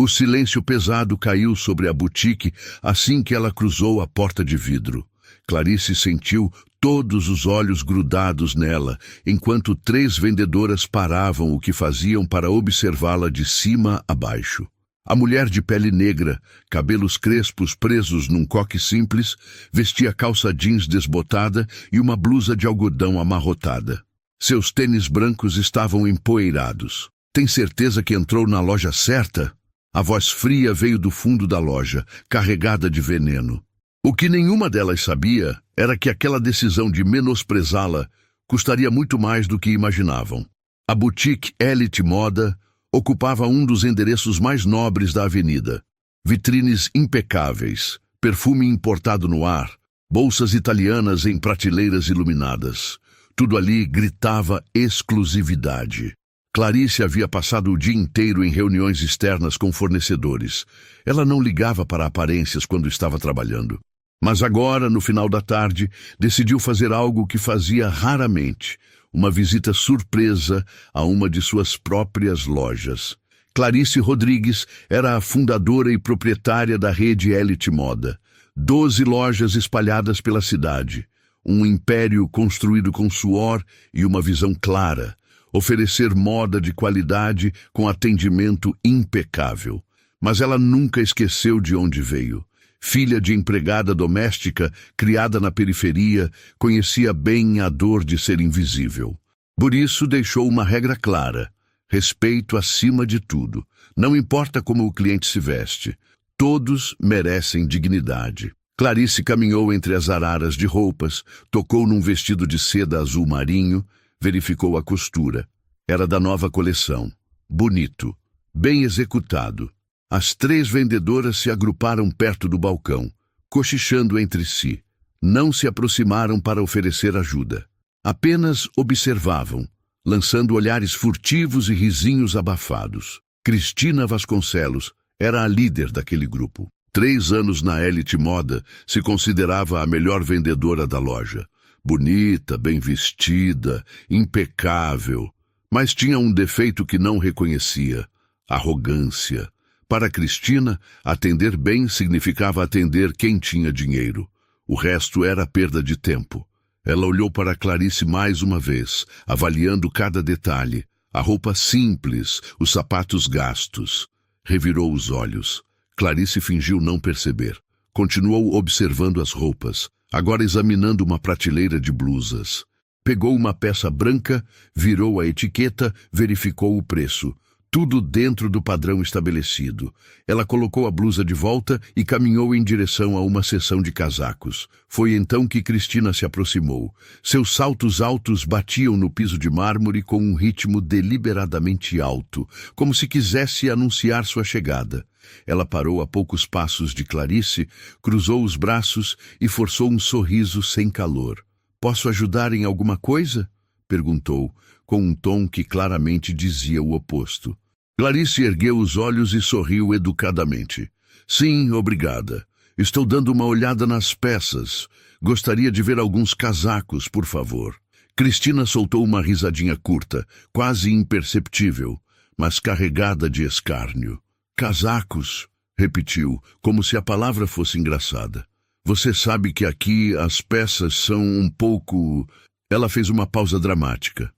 O silêncio pesado caiu sobre a boutique assim que ela cruzou a porta de vidro. Clarice sentiu todos os olhos grudados nela, enquanto 3 vendedoras paravam o que faziam para observá-la de cima a baixo. A mulher de pele negra, cabelos crespos presos num coque simples, vestia calça jeans desbotada e uma blusa de algodão amarrotada. Seus tênis brancos estavam empoeirados. Tem certeza que entrou na loja certa? A voz fria veio do fundo da loja, carregada de veneno. O que nenhuma delas sabia era que aquela decisão de menosprezá-la custaria muito mais do que imaginavam. A boutique Elite Moda ocupava um dos endereços mais nobres da avenida. Vitrines impecáveis, perfume importado no ar, bolsas italianas em prateleiras iluminadas. Tudo ali gritava exclusividade. Clarice havia passado o dia inteiro em reuniões externas com fornecedores. Ela não ligava para aparências quando estava trabalhando. Mas agora, no final da tarde, decidiu fazer algo que fazia raramente: uma visita surpresa a uma de suas próprias lojas. Clarice Rodrigues era a fundadora e proprietária da rede Elite Moda. 12 lojas espalhadas pela cidade. Um império construído com suor e uma visão clara. Oferecer moda de qualidade com atendimento impecável. Mas ela nunca esqueceu de onde veio. Filha de empregada doméstica, criada na periferia, conhecia bem a dor de ser invisível. Por isso deixou uma regra clara: respeito acima de tudo. Não importa como o cliente se veste. Todos merecem dignidade. Clarice caminhou entre as araras de roupas, tocou num vestido de seda azul marinho, verificou a costura. Era da nova coleção. Bonito, bem executado. As 3 vendedoras se agruparam perto do balcão, cochichando entre si. Não se aproximaram para oferecer ajuda. Apenas observavam, lançando olhares furtivos e risinhos abafados. Cristina Vasconcelos era a líder daquele grupo. 3 anos na Elite Moda, se considerava a melhor vendedora da loja. Bonita, bem vestida, impecável. Mas tinha um defeito que não reconhecia: arrogância. Para Cristina, atender bem significava atender quem tinha dinheiro. O resto era perda de tempo. Ela olhou para Clarice mais uma vez, avaliando cada detalhe. A roupa simples, os sapatos gastos. Revirou os olhos. Clarice fingiu não perceber. Continuou observando as roupas, agora examinando uma prateleira de blusas. Pegou uma peça branca, virou a etiqueta, verificou o preço. Tudo dentro do padrão estabelecido. Ela colocou a blusa de volta e caminhou em direção a uma seção de casacos. Foi então que Cristina se aproximou. Seus saltos altos batiam no piso de mármore com um ritmo deliberadamente alto, como se quisesse anunciar sua chegada. Ela parou a poucos passos de Clarice, cruzou os braços e forçou um sorriso sem calor. "Posso ajudar em alguma coisa?" perguntou, com um tom que claramente dizia o oposto. Clarice ergueu os olhos e sorriu educadamente. "Sim, obrigada. Estou dando uma olhada nas peças. Gostaria de ver alguns casacos, por favor." Cristina soltou uma risadinha curta, quase imperceptível, mas carregada de escárnio. "Casacos?" repetiu, como se a palavra fosse engraçada. "Você sabe que aqui as peças são um pouco..." Ela fez uma pausa dramática.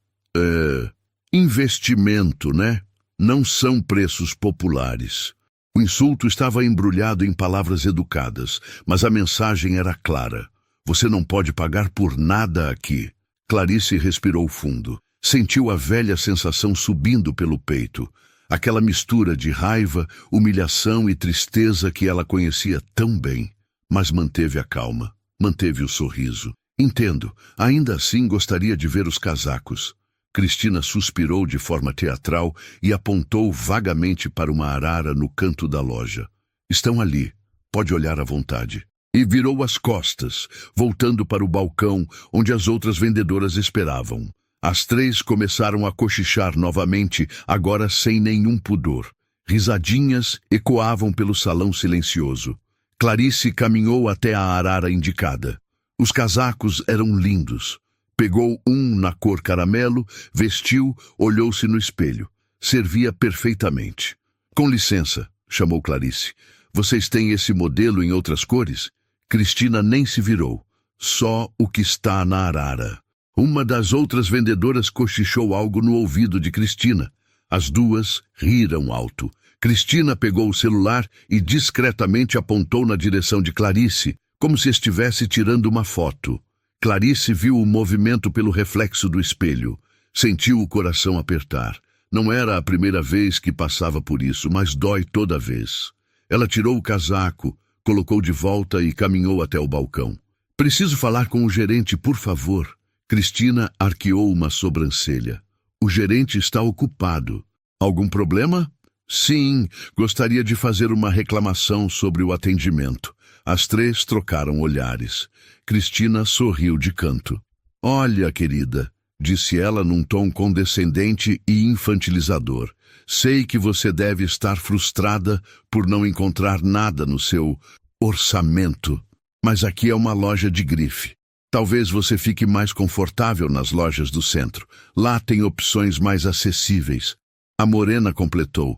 Investimento, né? Não são preços populares." O insulto estava embrulhado em palavras educadas, mas a mensagem era clara. "Você não pode pagar por nada aqui." Clarice respirou fundo. Sentiu a velha sensação subindo pelo peito. Aquela mistura de raiva, humilhação e tristeza que ela conhecia tão bem. Mas manteve a calma, manteve o sorriso. "Entendo, ainda assim gostaria de ver os casacos." Cristina suspirou de forma teatral e apontou vagamente para uma arara no canto da loja. "Estão ali, pode olhar à vontade." E virou as costas, voltando para o balcão onde as outras vendedoras esperavam. As 3 começaram a cochichar novamente, agora sem nenhum pudor. Risadinhas ecoavam pelo salão silencioso. Clarice caminhou até a arara indicada. Os casacos eram lindos. Pegou um na cor caramelo, vestiu, olhou-se no espelho. Servia perfeitamente. "Com licença." chamou Clarice. Vocês têm esse modelo em outras cores? Cristina nem se virou. Só o que está na arara. Uma das outras vendedoras cochichou algo no ouvido de Cristina. As duas riram alto. Cristina pegou o celular e discretamente apontou na direção de Clarice, como se estivesse tirando uma foto. Clarice viu o movimento pelo reflexo do espelho. Sentiu o coração apertar. Não era a primeira vez que passava por isso, mas dói toda vez. Ela tirou o casaco, colocou de volta e caminhou até o balcão. Preciso falar com o gerente, por favor. Cristina arqueou uma sobrancelha. O gerente está ocupado. Algum problema? Sim, gostaria de fazer uma reclamação sobre o atendimento. As três trocaram olhares. Cristina sorriu de canto. Olha, querida, disse ela num tom condescendente e infantilizador. Sei que você deve estar frustrada por não encontrar nada no seu orçamento, mas aqui é uma loja de grife. Talvez você fique mais confortável nas lojas do centro. Lá tem opções mais acessíveis. A morena completou.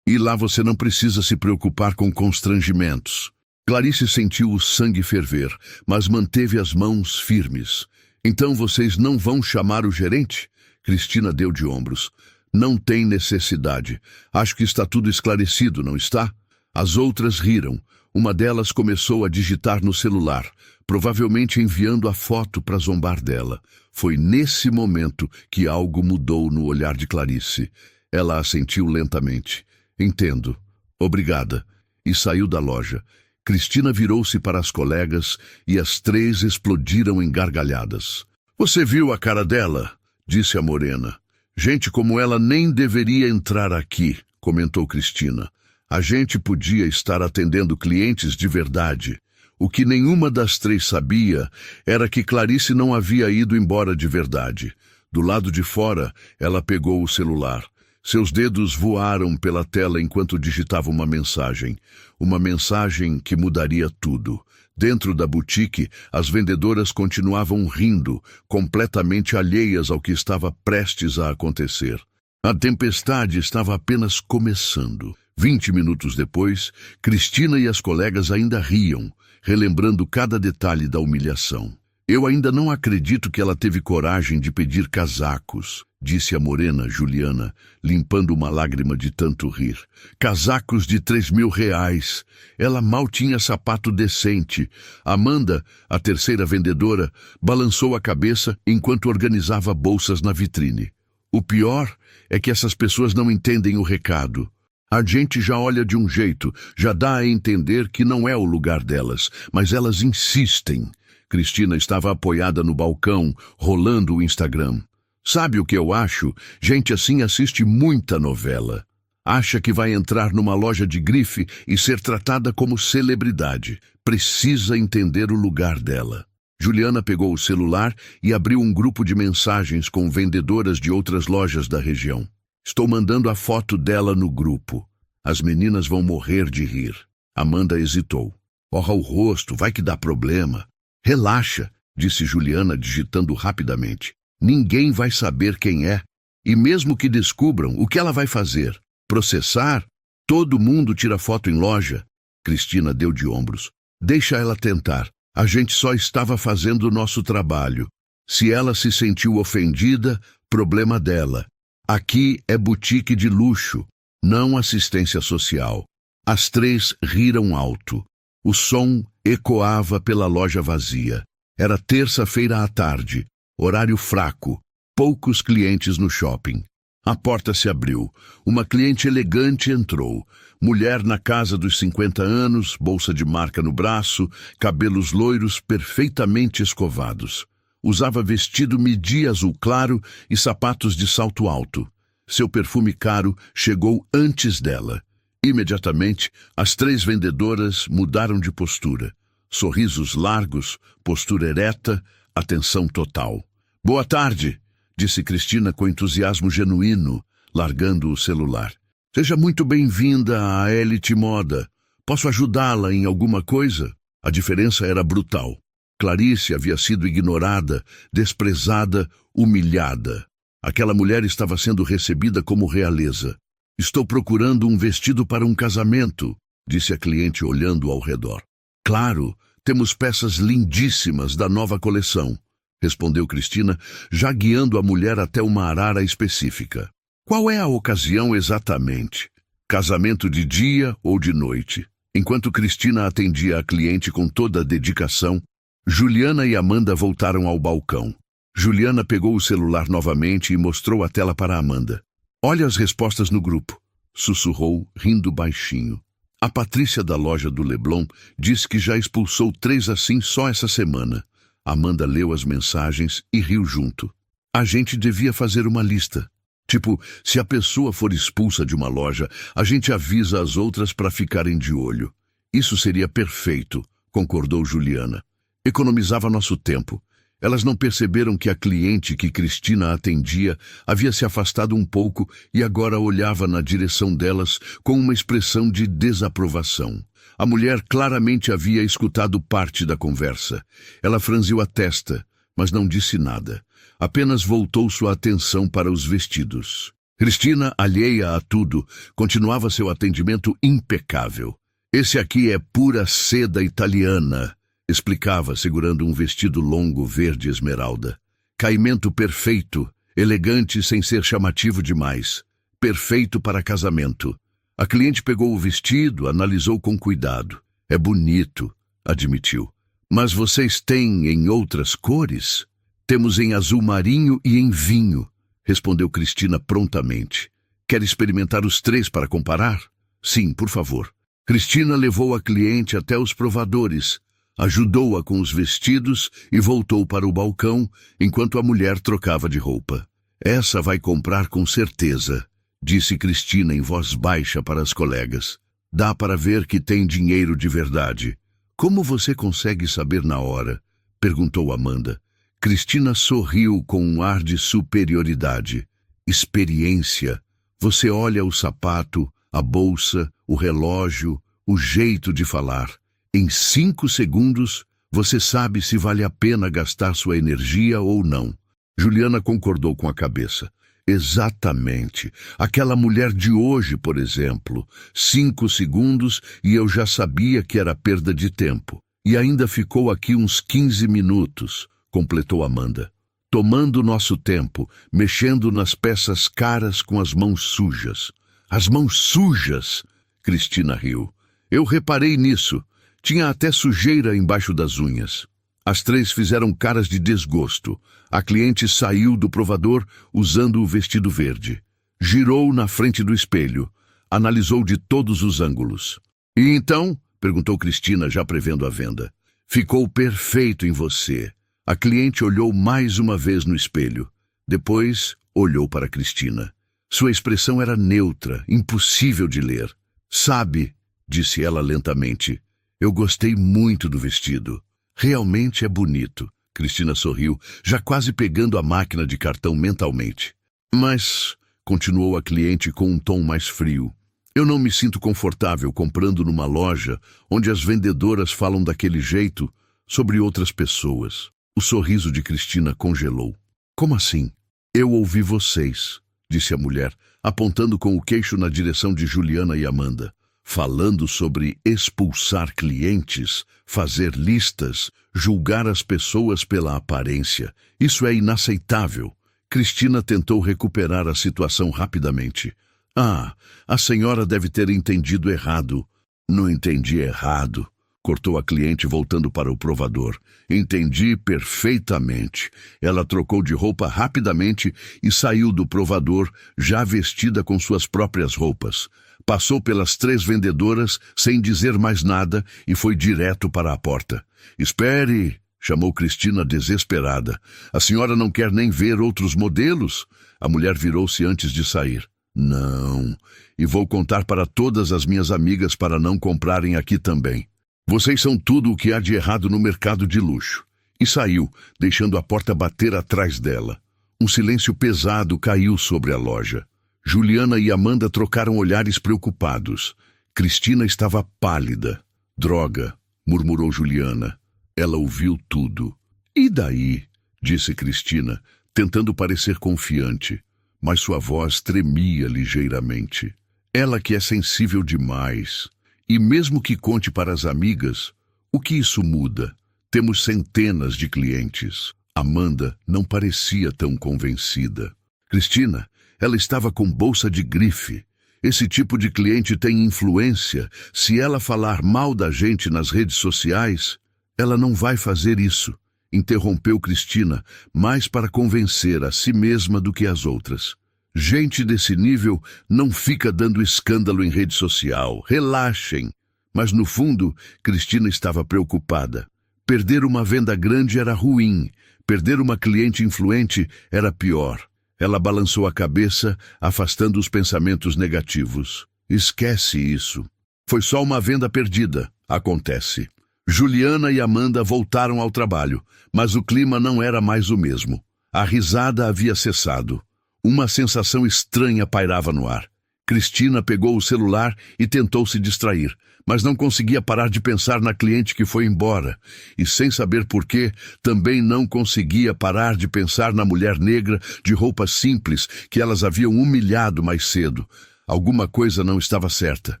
E lá você não precisa se preocupar com constrangimentos. Clarice sentiu o sangue ferver, mas manteve as mãos firmes. Então vocês não vão chamar o gerente? Cristina deu de ombros. Não tem necessidade. Acho que está tudo esclarecido, não está? As outras riram. Uma delas começou a digitar no celular, provavelmente enviando a foto para zombar dela. Foi nesse momento que algo mudou no olhar de Clarice. Ela assentiu lentamente. Entendo. Obrigada. E saiu da loja. Cristina virou-se para as colegas e as três explodiram em gargalhadas. Você viu a cara dela? Disse a morena. Gente como ela nem deveria entrar aqui, comentou Cristina. A gente podia estar atendendo clientes de verdade. O que nenhuma das três sabia era que Clarice não havia ido embora de verdade. Do lado de fora, ela pegou o celular. Seus dedos voaram pela tela enquanto digitava uma mensagem. Uma mensagem que mudaria tudo. Dentro da boutique, as vendedoras continuavam rindo, completamente alheias ao que estava prestes a acontecer. A tempestade estava apenas começando. 20 minutos depois, Cristina e as colegas ainda riam, relembrando cada detalhe da humilhação. Eu ainda não acredito que ela teve coragem de pedir casacos, disse a morena Juliana, limpando uma lágrima de tanto rir. Casacos de R$3.000. Ela mal tinha sapato decente. Amanda, a terceira vendedora, balançou a cabeça enquanto organizava bolsas na vitrine. O pior é que essas pessoas não entendem o recado. A gente já olha de um jeito, já dá a entender que não é o lugar delas, mas elas insistem. Cristina estava apoiada no balcão, rolando o Instagram. Sabe o que eu acho? Gente assim assiste muita novela. Acha que vai entrar numa loja de grife e ser tratada como celebridade. Precisa entender o lugar dela. Juliana pegou o celular e abriu um grupo de mensagens com vendedoras de outras lojas da região. Estou mandando a foto dela no grupo. As meninas vão morrer de rir. Amanda hesitou. Orra o rosto, vai que dá problema. Relaxa, disse Juliana digitando rapidamente. Ninguém vai saber quem é. E mesmo que descubram, o que ela vai fazer? Processar? Todo mundo tira foto em loja. Cristina deu de ombros. Deixa ela tentar. A gente só estava fazendo o nosso trabalho. Se ela se sentiu ofendida, problema dela. Aqui é boutique de luxo, não assistência social. As três riram alto. O som ecoava pela loja vazia. Era terça-feira à tarde, horário fraco, poucos clientes no shopping. A porta se abriu. Uma cliente elegante entrou. Mulher na casa dos 50 anos, bolsa de marca no braço, cabelos loiros perfeitamente escovados. Usava vestido midi azul claro e sapatos de salto alto. Seu perfume caro chegou antes dela. Imediatamente, as três vendedoras mudaram de postura. Sorrisos largos, postura ereta, atenção total. Boa tarde, disse Cristina com entusiasmo genuíno, largando o celular. Seja muito bem-vinda à Elite Moda. Posso ajudá-la em alguma coisa? A diferença era brutal. Clarice havia sido ignorada, desprezada, humilhada. Aquela mulher estava sendo recebida como realeza. Estou procurando um vestido para um casamento, disse a cliente olhando ao redor. Claro, temos peças lindíssimas da nova coleção, respondeu Cristina, já guiando a mulher até uma arara específica. Qual é a ocasião exatamente? Casamento de dia ou de noite? Enquanto Cristina atendia a cliente com toda a dedicação, Juliana e Amanda voltaram ao balcão. Juliana pegou o celular novamente e mostrou a tela para Amanda. Olha as respostas no grupo, sussurrou, rindo baixinho. A Patrícia da loja do Leblon disse que já expulsou 3 assim só essa semana. Amanda leu as mensagens e riu junto. A gente devia fazer uma lista. Tipo, se a pessoa for expulsa de uma loja, a gente avisa as outras para ficarem de olho. Isso seria perfeito, concordou Juliana. Economizava nosso tempo. Elas não perceberam que a cliente que Cristina atendia havia se afastado um pouco e agora olhava na direção delas com uma expressão de desaprovação. A mulher claramente havia escutado parte da conversa. Ela franziu a testa, mas não disse nada. Apenas voltou sua atenção para os vestidos. Cristina, alheia a tudo, continuava seu atendimento impecável. Esse aqui é pura seda italiana, explicava, segurando um vestido longo verde esmeralda. Caimento perfeito, elegante sem ser chamativo demais. Perfeito para casamento. A cliente pegou o vestido, analisou com cuidado. É bonito, admitiu. Mas vocês têm em outras cores? Temos em azul marinho e em vinho, respondeu Cristina prontamente. Quer experimentar os 3 para comparar? Sim, por favor. Cristina levou a cliente até os provadores, ajudou-a com os vestidos e voltou para o balcão enquanto a mulher trocava de roupa. Essa vai comprar com certeza, disse Cristina em voz baixa para as colegas. Dá para ver que tem dinheiro de verdade. Como você consegue saber na hora? Perguntou Amanda. Cristina sorriu com um ar de superioridade. Experiência. Você olha o sapato, a bolsa, o relógio, o jeito de falar. Em 5 segundos, você sabe se vale a pena gastar sua energia ou não. Juliana concordou com a cabeça. Exatamente. Aquela mulher de hoje, por exemplo. 5 segundos e eu já sabia que era perda de tempo. E ainda ficou aqui uns 15 minutos, completou Amanda. Tomando nosso tempo, mexendo nas peças caras com as mãos sujas. As mãos sujas! Cristina riu. Eu reparei nisso. Tinha até sujeira embaixo das unhas. As 3 fizeram caras de desgosto. A cliente saiu do provador usando o vestido verde. Girou na frente do espelho. Analisou de todos os ângulos. E então? Perguntou Cristina, já prevendo a venda. Ficou perfeito em você. A cliente olhou mais uma vez no espelho. Depois, olhou para Cristina. Sua expressão era neutra, impossível de ler. Sabe, disse ela lentamente, eu gostei muito do vestido. Realmente é bonito. Cristina sorriu, já quase pegando a máquina de cartão mentalmente. Mas, continuou a cliente com um tom mais frio, eu não me sinto confortável comprando numa loja onde as vendedoras falam daquele jeito sobre outras pessoas. O sorriso de Cristina congelou. Como assim? Eu ouvi vocês, disse a mulher, apontando com o queixo na direção de Juliana e Amanda. Falando sobre expulsar clientes, fazer listas, julgar as pessoas pela aparência. Isso é inaceitável. Cristina tentou recuperar a situação rapidamente. Ah, a senhora deve ter entendido errado. Não entendi errado, cortou a cliente voltando para o provador. Entendi perfeitamente. Ela trocou de roupa rapidamente e saiu do provador, já vestida com suas próprias roupas. Passou pelas 3 vendedoras sem dizer mais nada e foi direto para a porta. Espere, chamou Cristina desesperada. A senhora não quer nem ver outros modelos? A mulher virou-se antes de sair. Não, e vou contar para todas as minhas amigas para não comprarem aqui também. Vocês são tudo o que há de errado no mercado de luxo. E saiu, deixando a porta bater atrás dela. Um silêncio pesado caiu sobre a loja. Juliana e Amanda trocaram olhares preocupados. Cristina estava pálida. Droga, murmurou Juliana. Ela ouviu tudo. E daí? Disse Cristina, tentando parecer confiante, mas sua voz tremia ligeiramente. Ela que é sensível demais. E mesmo que conte para as amigas, o que isso muda? Temos centenas de clientes. Amanda não parecia tão convencida. Cristina, ela estava com bolsa de grife. Esse tipo de cliente tem influência. Se ela falar mal da gente nas redes sociais, ela não vai fazer isso. Interrompeu Cristina, mais para convencer a si mesma do que as outras. Gente desse nível não fica dando escândalo em rede social. Relaxem. Mas no fundo, Cristina estava preocupada. Perder uma venda grande era ruim. Perder uma cliente influente era pior. Ela balançou a cabeça, afastando os pensamentos negativos. Esquece isso. Foi só uma venda perdida. Acontece. Juliana e Amanda voltaram ao trabalho, mas o clima não era mais o mesmo. A risada havia cessado. Uma sensação estranha pairava no ar. Cristina pegou o celular e tentou se distrair, mas não conseguia parar de pensar na cliente que foi embora. E sem saber porquê, também não conseguia parar de pensar na mulher negra de roupas simples que elas haviam humilhado mais cedo. Alguma coisa não estava certa.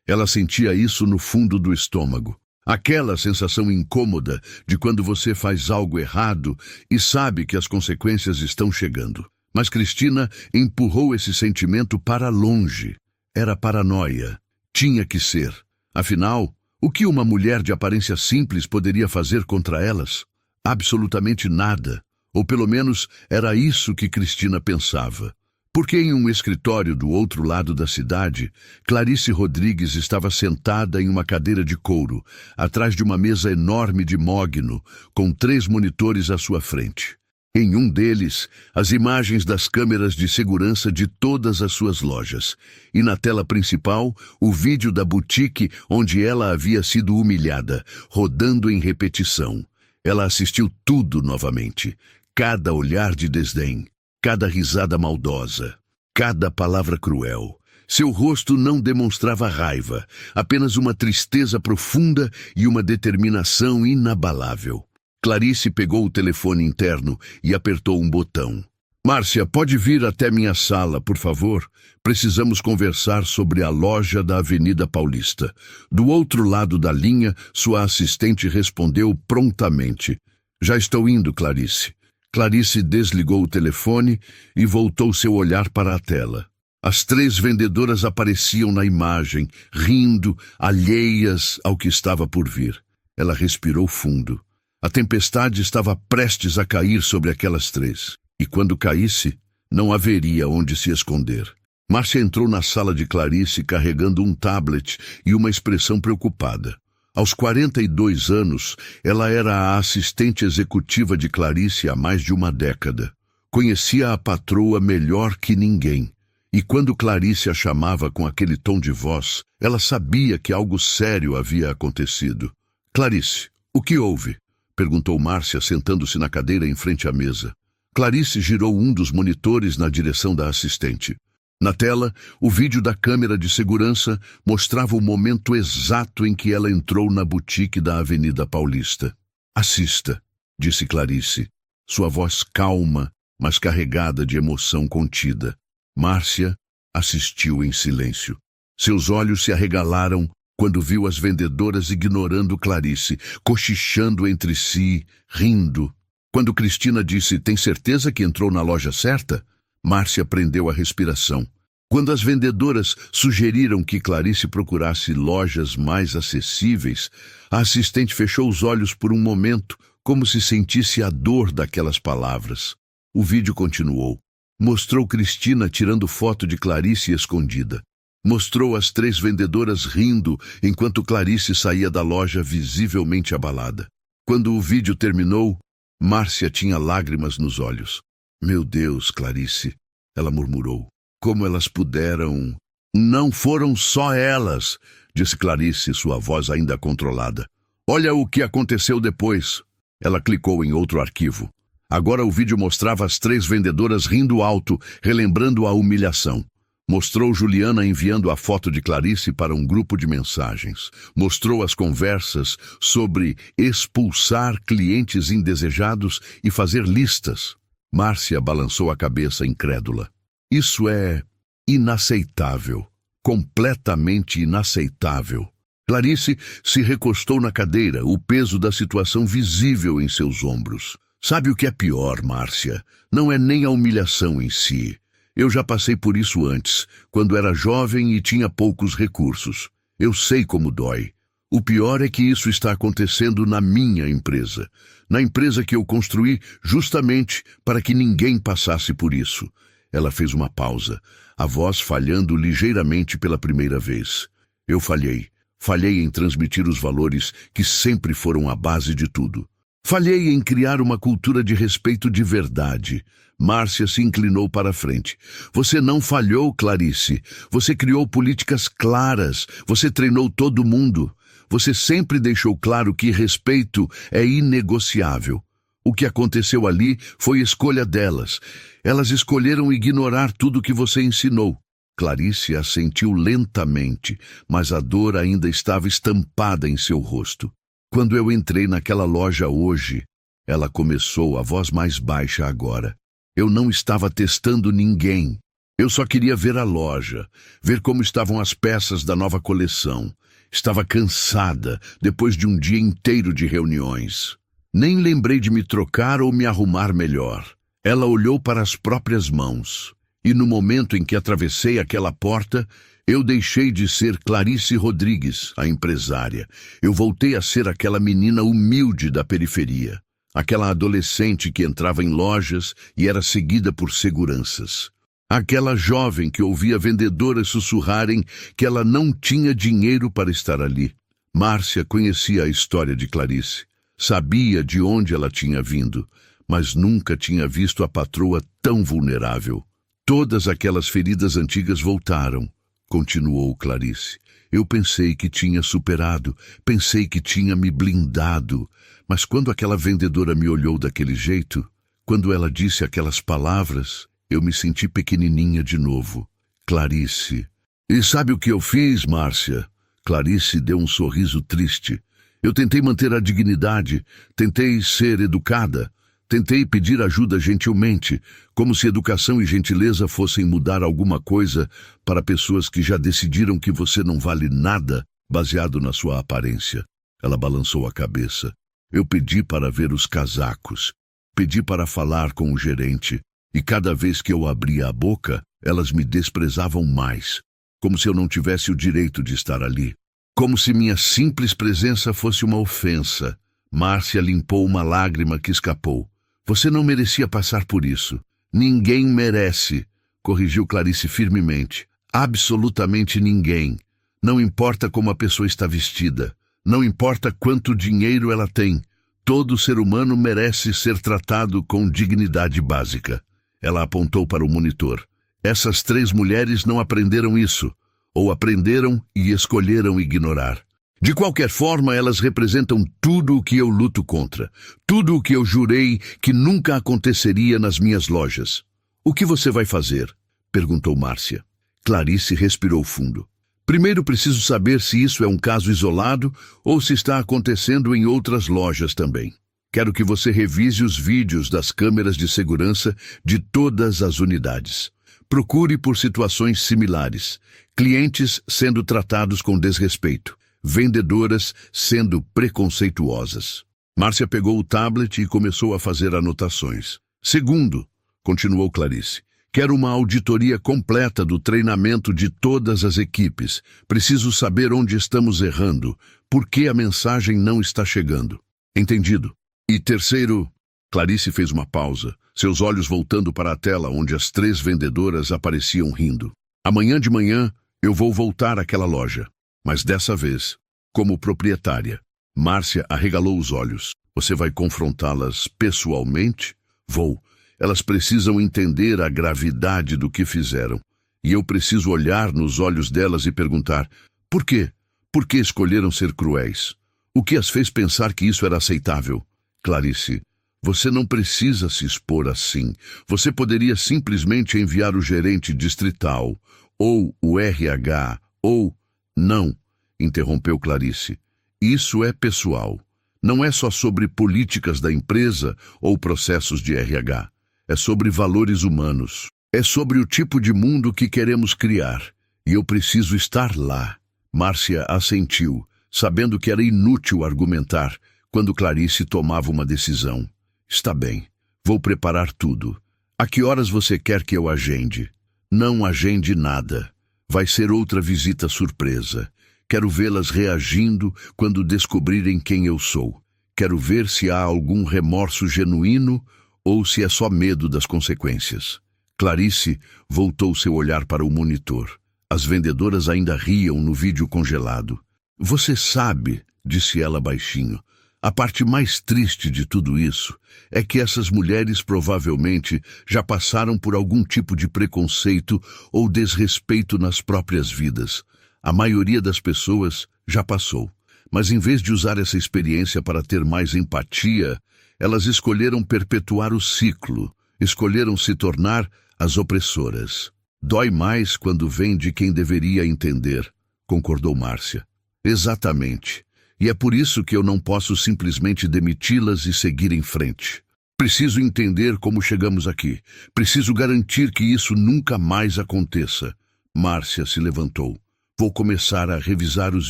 Ela sentia isso no fundo do estômago. Aquela sensação incômoda de quando você faz algo errado e sabe que as consequências estão chegando. Mas Cristina empurrou esse sentimento para longe. Era paranoia. Tinha que ser. Afinal, o que uma mulher de aparência simples poderia fazer contra elas? Absolutamente nada. Ou pelo menos era isso que Cristina pensava. Porque em um escritório do outro lado da cidade, Clarice Rodrigues estava sentada em uma cadeira de couro, atrás de uma mesa enorme de mogno, com 3 monitores à sua frente. Em um deles, as imagens das câmeras de segurança de todas as suas lojas. E na tela principal, o vídeo da boutique onde ela havia sido humilhada, rodando em repetição. Ela assistiu tudo novamente. Cada olhar de desdém, cada risada maldosa, cada palavra cruel. Seu rosto não demonstrava raiva, apenas uma tristeza profunda e uma determinação inabalável. Clarice pegou o telefone interno e apertou um botão. Márcia, pode vir até minha sala, por favor? Precisamos conversar sobre a loja da Avenida Paulista. Do outro lado da linha, sua assistente respondeu prontamente. Já estou indo, Clarice. Clarice desligou o telefone e voltou seu olhar para a tela. As 3 vendedoras apareciam na imagem, rindo, alheias ao que estava por vir. Ela respirou fundo. A tempestade estava prestes a cair sobre aquelas 3. E quando caísse, não haveria onde se esconder. Márcia entrou na sala de Clarice carregando um tablet e uma expressão preocupada. Aos 42 anos, ela era a assistente executiva de Clarice há mais de uma década. Conhecia a patroa melhor que ninguém. E quando Clarice a chamava com aquele tom de voz, ela sabia que algo sério havia acontecido. Clarice, o que houve? Perguntou Márcia, sentando-se na cadeira em frente à mesa. Clarice girou um dos monitores na direção da assistente. Na tela, o vídeo da câmera de segurança mostrava o momento exato em que ela entrou na boutique da Avenida Paulista. Assista, disse Clarice, sua voz calma, mas carregada de emoção contida. Márcia assistiu em silêncio. Seus olhos se arregalaram quando viu as vendedoras ignorando Clarice, cochichando entre si, rindo. Quando Cristina disse, tem certeza que entrou na loja certa? Márcia prendeu a respiração. Quando as vendedoras sugeriram que Clarice procurasse lojas mais acessíveis, a assistente fechou os olhos por um momento, como se sentisse a dor daquelas palavras. O vídeo continuou. Mostrou Cristina tirando foto de Clarice escondida. Mostrou as 3 vendedoras rindo enquanto Clarice saía da loja visivelmente abalada. Quando o vídeo terminou, Márcia tinha lágrimas nos olhos. Meu Deus, Clarice, ela murmurou. Como elas puderam... Não foram só elas, disse Clarice, sua voz ainda controlada. Olha o que aconteceu depois. Ela clicou em outro arquivo. Agora o vídeo mostrava as 3 vendedoras rindo alto, relembrando a humilhação. Mostrou Juliana enviando a foto de Clarice para um grupo de mensagens. Mostrou as conversas sobre expulsar clientes indesejados e fazer listas. Márcia balançou a cabeça incrédula. Isso é inaceitável. completamente inaceitável. Clarice se recostou na cadeira, o peso da situação visível em seus ombros. Sabe o que é pior, Márcia? Não é nem a humilhação em si. Eu já passei por isso antes, quando era jovem e tinha poucos recursos. Eu sei como dói. O pior é que isso está acontecendo na minha empresa. Na empresa que eu construí justamente para que ninguém passasse por isso. Ela fez uma pausa, a voz falhando ligeiramente pela primeira vez. Eu falhei. Falhei em transmitir os valores que sempre foram a base de tudo. Falhei em criar uma cultura de respeito de verdade. Márcia se inclinou para a frente. Você não falhou, Clarice. Você criou políticas claras. Você treinou todo mundo. Você sempre deixou claro que respeito é inegociável. O que aconteceu ali foi escolha delas. Elas escolheram ignorar tudo que você ensinou. Clarice assentiu lentamente, mas a dor ainda estava estampada em seu rosto. Quando eu entrei naquela loja hoje, ela começou, a voz mais baixa agora. Eu não estava testando ninguém. Eu só queria ver a loja, ver como estavam as peças da nova coleção. Estava cansada, depois de um dia inteiro de reuniões. Nem lembrei de me trocar ou me arrumar melhor. Ela olhou para as próprias mãos. E no momento em que atravessei aquela porta, eu deixei de ser Clarice Rodrigues, a empresária. Eu voltei a ser aquela menina humilde da periferia. Aquela adolescente que entrava em lojas e era seguida por seguranças. Aquela jovem que ouvia vendedoras sussurrarem que ela não tinha dinheiro para estar ali. Márcia conhecia a história de Clarice. Sabia de onde ela tinha vindo, mas nunca tinha visto a patroa tão vulnerável. Todas aquelas feridas antigas voltaram, continuou Clarice. Eu pensei que tinha superado, pensei que tinha me blindado, mas quando aquela vendedora me olhou daquele jeito, quando ela disse aquelas palavras, eu me senti pequenininha de novo. Clarice. E sabe o que eu fiz, Márcia? Clarice deu um sorriso triste. Eu tentei manter a dignidade, tentei ser educada. Tentei pedir ajuda gentilmente, como se educação e gentileza fossem mudar alguma coisa para pessoas que já decidiram que você não vale nada baseado na sua aparência. Ela balançou a cabeça. Eu pedi para ver os casacos, pedi para falar com o gerente, e cada vez que eu abria a boca, elas me desprezavam mais, como se eu não tivesse o direito de estar ali. Como se minha simples presença fosse uma ofensa. Márcia limpou uma lágrima que escapou. Você não merecia passar por isso. Ninguém merece, corrigiu Clarice firmemente. Absolutamente ninguém. Não importa como a pessoa está vestida. Não importa quanto dinheiro ela tem. Todo ser humano merece ser tratado com dignidade básica. Ela apontou para o monitor. Essas 3 mulheres não aprenderam isso. Ou aprenderam e escolheram ignorar. De qualquer forma, elas representam tudo o que eu luto contra. Tudo o que eu jurei que nunca aconteceria nas minhas lojas. O que você vai fazer? Perguntou Márcia. Clarice respirou fundo. Primeiro preciso saber se isso é um caso isolado ou se está acontecendo em outras lojas também. Quero que você revise os vídeos das câmeras de segurança de todas as unidades. Procure por situações similares. Clientes sendo tratados com desrespeito. Vendedoras sendo preconceituosas. Márcia pegou o tablet e começou a fazer anotações. Segundo, continuou Clarice, quero uma auditoria completa do treinamento de todas as equipes. Preciso saber onde estamos errando, por que a mensagem não está chegando. Entendido. E terceiro, Clarice fez uma pausa, seus olhos voltando para a tela onde as 3 vendedoras apareciam rindo. Amanhã de manhã eu vou voltar àquela loja. Mas dessa vez, como proprietária. Márcia arregalou os olhos. Você vai confrontá-las pessoalmente? Vou. Elas precisam entender a gravidade do que fizeram. E eu preciso olhar nos olhos delas e perguntar, por quê? Por que escolheram ser cruéis? O que as fez pensar que isso era aceitável? Clarice, você não precisa se expor assim. Você poderia simplesmente enviar o gerente distrital, ou o RH, ou... Não, interrompeu Clarice. Isso é pessoal. Não é só sobre políticas da empresa ou processos de RH. É sobre valores humanos. É sobre o tipo de mundo que queremos criar. E eu preciso estar lá. Márcia assentiu, sabendo que era inútil argumentar quando Clarice tomava uma decisão. Está bem, vou preparar tudo. A que horas você quer que eu agende? Não agende nada. Vai ser outra visita surpresa. Quero vê-las reagindo quando descobrirem quem eu sou. Quero ver se há algum remorso genuíno ou se é só medo das consequências. Clarice voltou seu olhar para o monitor. As vendedoras ainda riam no vídeo congelado. Você sabe, disse ela baixinho, a parte mais triste de tudo isso é que essas mulheres provavelmente já passaram por algum tipo de preconceito ou desrespeito nas próprias vidas. A maioria das pessoas já passou. Mas em vez de usar essa experiência para ter mais empatia, elas escolheram perpetuar o ciclo, escolheram se tornar as opressoras. Dói mais quando vem de quem deveria entender, concordou Márcia. Exatamente. E é por isso que eu não posso simplesmente demiti-las e seguir em frente. Preciso entender como chegamos aqui. Preciso garantir que isso nunca mais aconteça. Márcia se levantou. Vou começar a revisar os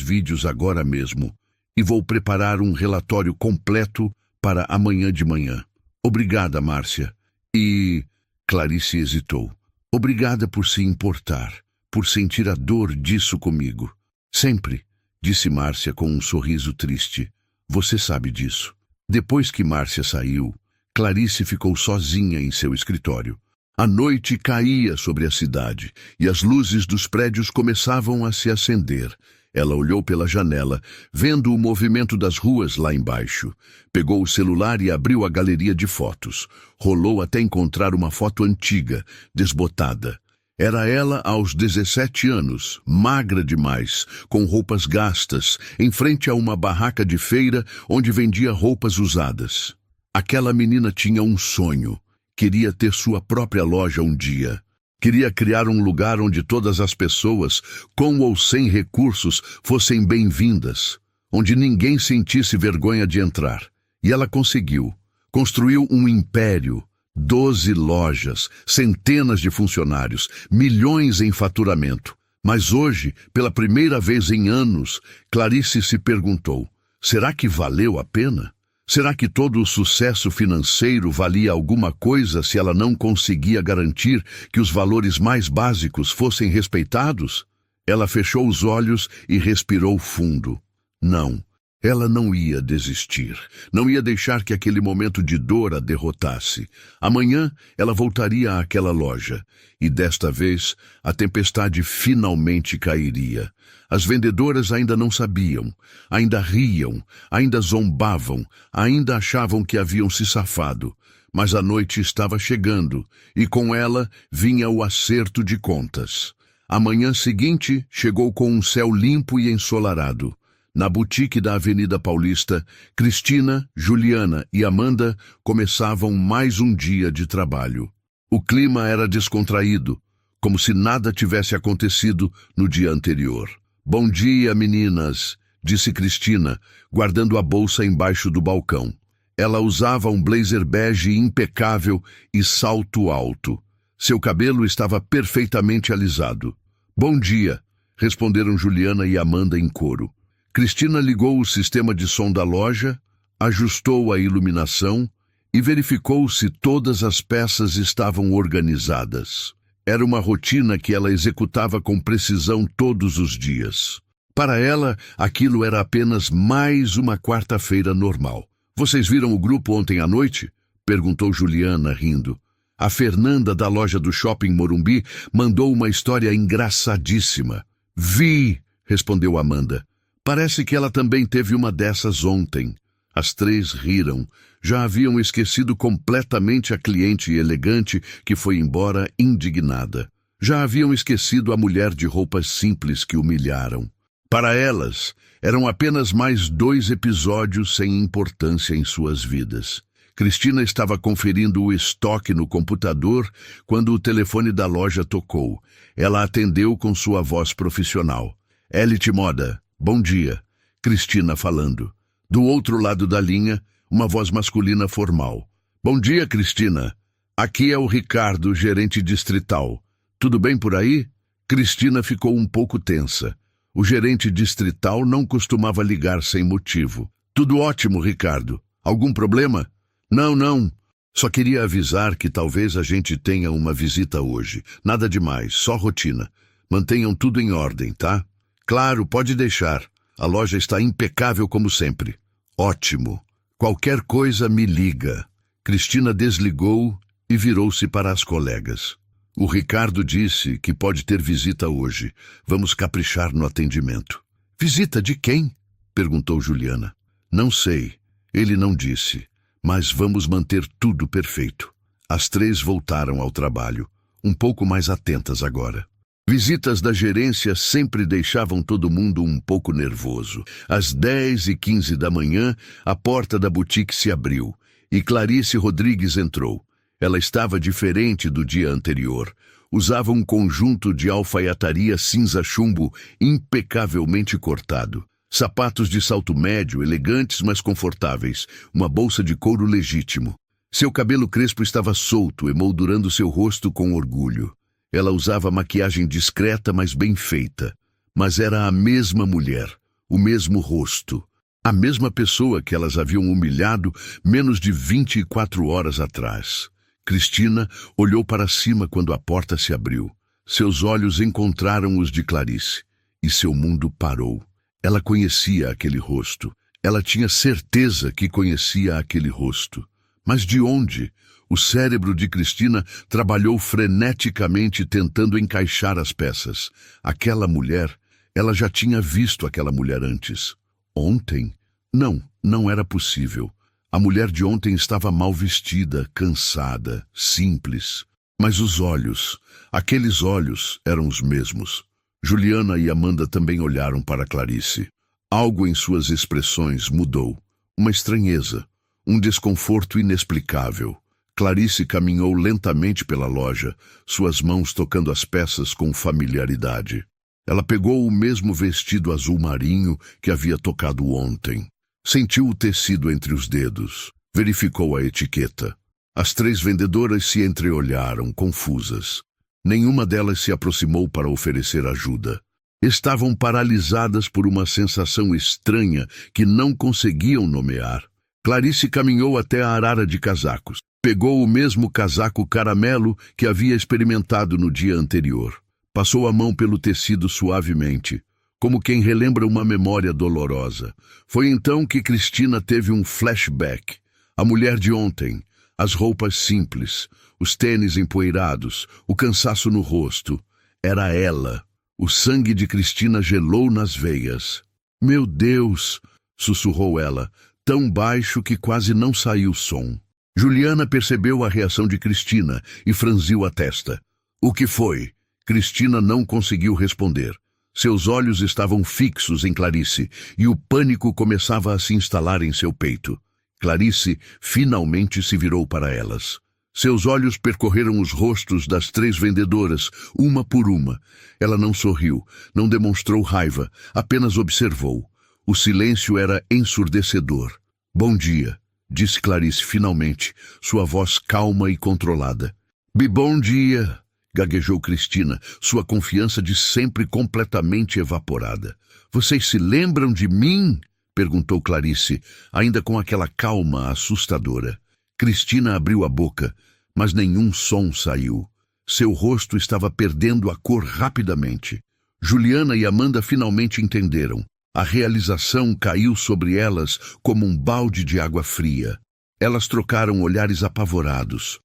vídeos agora mesmo. E vou preparar um relatório completo para amanhã de manhã. Obrigada, Márcia. E... Clarice hesitou. Obrigada por se importar, por sentir a dor disso comigo. Sempre, disse Márcia com um sorriso triste. Você sabe disso. Depois que Márcia saiu, Clarice ficou sozinha em seu escritório. A noite caía sobre a cidade e as luzes dos prédios começavam a se acender. Ela olhou pela janela, vendo o movimento das ruas lá embaixo. Pegou o celular e abriu a galeria de fotos. Rolou até encontrar uma foto antiga, desbotada. Era ela aos 17 anos, magra demais, com roupas gastas, em frente a uma barraca de feira onde vendia roupas usadas. Aquela menina tinha um sonho. Queria ter sua própria loja um dia. Queria criar um lugar onde todas as pessoas, com ou sem recursos, fossem bem-vindas, onde ninguém sentisse vergonha de entrar. E ela conseguiu. Construiu um império, 12 lojas, centenas de funcionários, milhões em faturamento. Mas hoje, pela primeira vez em anos, Clarice se perguntou, será que valeu a pena? Será que todo o sucesso financeiro valia alguma coisa se ela não conseguia garantir que os valores mais básicos fossem respeitados? Ela fechou os olhos e respirou fundo. Não, ela não ia desistir. Não ia deixar que aquele momento de dor a derrotasse. Amanhã ela voltaria àquela loja. E desta vez, a tempestade finalmente cairia. As vendedoras ainda não sabiam, ainda riam, ainda zombavam, ainda achavam que haviam se safado. Mas a noite estava chegando, e com ela vinha o acerto de contas. A manhã seguinte chegou com um céu limpo e ensolarado. Na boutique da Avenida Paulista, Cristina, Juliana e Amanda começavam mais um dia de trabalho. O clima era descontraído, como se nada tivesse acontecido no dia anterior. Bom dia, meninas, disse Cristina, guardando a bolsa embaixo do balcão. Ela usava um blazer bege impecável e salto alto. Seu cabelo estava perfeitamente alisado. Bom dia, responderam Juliana e Amanda em coro. Cristina ligou o sistema de som da loja, ajustou a iluminação e verificou se todas as peças estavam organizadas. Era uma rotina que ela executava com precisão todos os dias. Para ela, aquilo era apenas mais uma quarta-feira normal. Vocês viram o grupo ontem à noite? Perguntou Juliana, rindo. A Fernanda, da loja do Shopping Morumbi, mandou uma história engraçadíssima. Vi, respondeu Amanda. Parece que ela também teve uma dessas ontem. As três riram. Já haviam esquecido completamente a cliente elegante que foi embora indignada. Já haviam esquecido a mulher de roupas simples que humilharam. Para elas, eram apenas mais 2 episódios sem importância em suas vidas. Cristina estava conferindo o estoque no computador quando o telefone da loja tocou. Ela atendeu com sua voz profissional. Elite Moda, bom dia. Cristina falando. Do outro lado da linha, uma voz masculina formal. Bom dia, Cristina. Aqui é o Ricardo, gerente distrital. Tudo bem por aí? Cristina ficou um pouco tensa. O gerente distrital não costumava ligar sem motivo. Tudo ótimo, Ricardo. Algum problema? Não, não. Só queria avisar que talvez a gente tenha uma visita hoje. Nada demais, só rotina. Mantenham tudo em ordem, tá? Claro, pode deixar. A loja está impecável como sempre. Ótimo. Qualquer coisa me liga. Cristina desligou e virou-se para as colegas. O Ricardo disse que pode ter visita hoje. Vamos caprichar no atendimento. Visita de quem? Perguntou Juliana. Não sei. Ele não disse. Mas vamos manter tudo perfeito. As três voltaram ao trabalho, um pouco mais atentas agora. Visitas da gerência sempre deixavam todo mundo um pouco nervoso. Às 10h15 da manhã, a porta da boutique se abriu e Clarice Rodrigues entrou. Ela estava diferente do dia anterior. Usava um conjunto de alfaiataria cinza chumbo impecavelmente cortado. Sapatos de salto médio, elegantes mas confortáveis. Uma bolsa de couro legítimo. Seu cabelo crespo estava solto, emoldurando seu rosto com orgulho. Ela usava maquiagem discreta, mas bem feita. Mas era a mesma mulher, o mesmo rosto. A mesma pessoa que elas haviam humilhado menos de 24 horas atrás. Cristina olhou para cima quando a porta se abriu. Seus olhos encontraram os de Clarice, e seu mundo parou. Ela conhecia aquele rosto. Ela tinha certeza que conhecia aquele rosto. Mas de onde? O cérebro de Cristina trabalhou freneticamente tentando encaixar as peças. Aquela mulher, ela já tinha visto aquela mulher antes. Ontem? Não, não era possível. A mulher de ontem estava mal vestida, cansada, simples. Mas os olhos, aqueles olhos eram os mesmos. Juliana e Amanda também olharam para Clarice. Algo em suas expressões mudou. Uma estranheza, um desconforto inexplicável. Clarice caminhou lentamente pela loja, suas mãos tocando as peças com familiaridade. Ela pegou o mesmo vestido azul marinho que havia tocado ontem. Sentiu o tecido entre os dedos. Verificou a etiqueta. As três vendedoras se entreolharam, confusas. Nenhuma delas se aproximou para oferecer ajuda. Estavam paralisadas por uma sensação estranha que não conseguiam nomear. Clarice caminhou até a arara de casacos. Pegou o mesmo casaco caramelo que havia experimentado no dia anterior. Passou a mão pelo tecido suavemente, como quem relembra uma memória dolorosa. Foi então que Cristina teve um flashback. A mulher de ontem, as roupas simples, os tênis empoeirados, o cansaço no rosto. Era ela. O sangue de Cristina gelou nas veias. "Meu Deus!" sussurrou ela, tão baixo que quase não saiu som. Juliana percebeu a reação de Cristina e franziu a testa. "O que foi?" Cristina não conseguiu responder. Seus olhos estavam fixos em Clarice e o pânico começava a se instalar em seu peito. Clarice finalmente se virou para elas. Seus olhos percorreram os rostos das três vendedoras, uma por uma. Ela não sorriu, não demonstrou raiva, apenas observou. O silêncio era ensurdecedor. "Bom dia", disse Clarice finalmente, sua voz calma e controlada. Bom dia", gaguejou Cristina, sua confiança de sempre completamente evaporada. "Vocês se lembram de mim?" perguntou Clarice, ainda com aquela calma assustadora. Cristina abriu a boca, mas nenhum som saiu. Seu rosto estava perdendo a cor rapidamente. Juliana e Amanda finalmente entenderam. A realização caiu sobre elas como um balde de água fria. Elas trocaram olhares apavorados.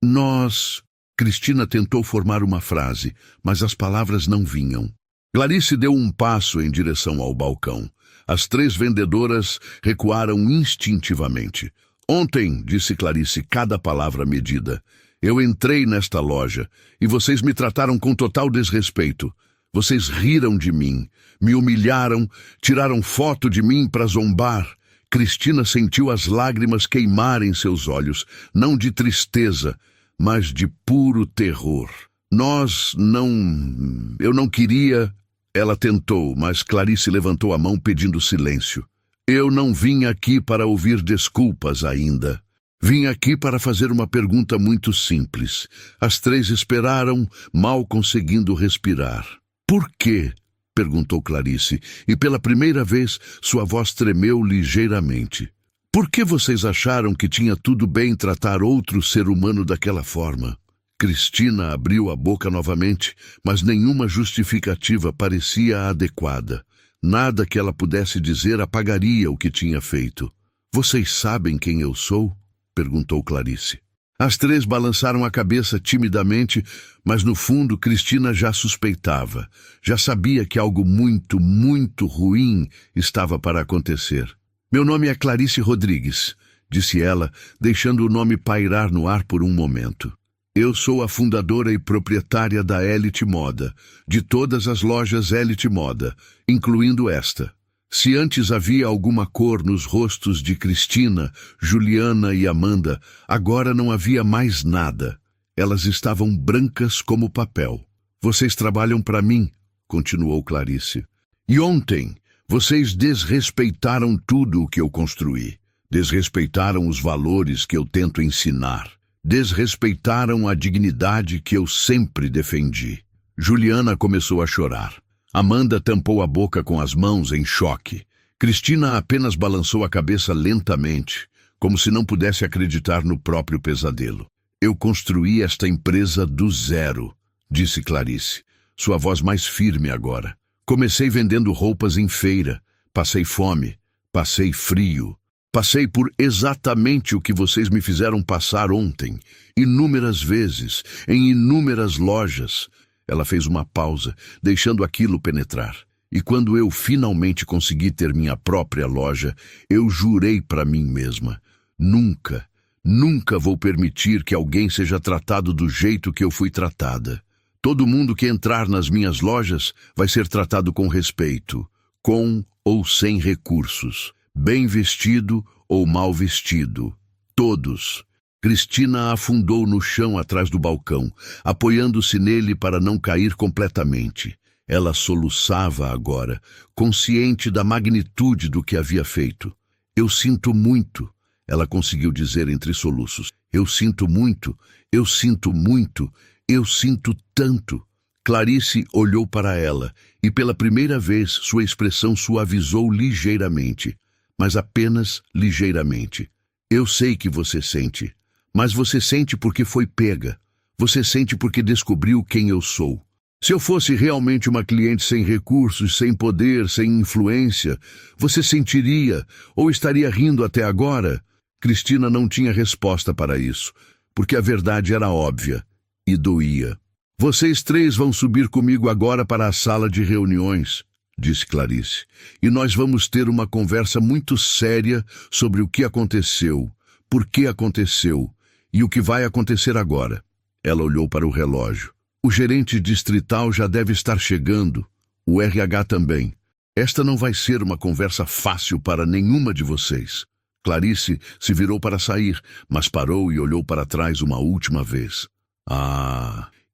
Nós... Cristina tentou formar uma frase, mas as palavras não vinham. Clarice deu um passo em direção ao balcão. As três vendedoras recuaram instintivamente. "Ontem", disse Clarice, cada palavra medida, "eu entrei nesta loja e vocês me trataram com total desrespeito. Vocês riram de mim, me humilharam, tiraram foto de mim para zombar." Cristina sentiu as lágrimas queimarem seus olhos, não de tristeza, mas de puro terror. Eu não queria..." Ela tentou, mas Clarice levantou a mão pedindo silêncio. "Eu não vim aqui para ouvir desculpas ainda." Vim aqui para fazer uma pergunta muito simples. As três esperaram, mal conseguindo respirar. Por quê? Perguntou Clarice, e pela primeira vez sua voz tremeu ligeiramente. Por que vocês acharam que tinha tudo bem tratar outro ser humano daquela forma? Cristina abriu a boca novamente, mas nenhuma justificativa parecia adequada. Nada que ela pudesse dizer apagaria o que tinha feito. Vocês sabem quem eu sou? Perguntou Clarice. As três balançaram a cabeça timidamente, mas no fundo Cristina já suspeitava. Já sabia que algo muito, muito ruim estava para acontecer. Meu nome é Clarice Rodrigues, disse ela, deixando o nome pairar no ar por um momento. Eu sou a fundadora e proprietária da Elite Moda, de todas as lojas Elite Moda, incluindo esta. Se antes havia alguma cor nos rostos de Cristina, Juliana e Amanda, agora não havia mais nada. Elas estavam brancas como papel. Vocês trabalham para mim, continuou Clarice. E ontem, vocês desrespeitaram tudo o que eu construí. Desrespeitaram os valores que eu tento ensinar. Desrespeitaram a dignidade que eu sempre defendi. Juliana começou a chorar. Amanda tampou a boca com as mãos em choque. Cristina apenas balançou a cabeça lentamente, como se não pudesse acreditar no próprio pesadelo. Eu construí esta empresa do zero, disse Clarice, sua voz mais firme agora. Comecei vendendo roupas em feira, passei fome, passei frio, passei por exatamente o que vocês me fizeram passar ontem, inúmeras vezes, em inúmeras lojas. Ela fez uma pausa, deixando aquilo penetrar. E quando eu finalmente consegui ter minha própria loja, eu jurei para mim mesma, nunca, nunca vou permitir que alguém seja tratado do jeito que eu fui tratada. Todo mundo que entrar nas minhas lojas vai ser tratado com respeito, com ou sem recursos, bem vestido ou mal vestido. Todos. Cristina afundou no chão atrás do balcão, apoiando-se nele para não cair completamente. Ela soluçava agora, consciente da magnitude do que havia feito. Eu sinto muito, ela conseguiu dizer entre soluços. Eu sinto muito, eu sinto muito, eu sinto tanto. Clarice olhou para ela e pela primeira vez sua expressão suavizou ligeiramente, mas apenas ligeiramente. Eu sei que você sente. Mas você sente porque foi pega. Você sente porque descobriu quem eu sou. Se eu fosse realmente uma cliente sem recursos, sem poder, sem influência, você sentiria ou estaria rindo até agora? Cristina não tinha resposta para isso, porque a verdade era óbvia e doía. Vocês três vão subir comigo agora para a sala de reuniões, disse Clarice, e nós vamos ter uma conversa muito séria sobre o que aconteceu, por que aconteceu, e o que vai acontecer agora? Ela olhou para o relógio. O gerente distrital já deve estar chegando. O RH também. Esta não vai ser uma conversa fácil para nenhuma de vocês. Clarice se virou para sair, mas parou e olhou para trás uma última vez.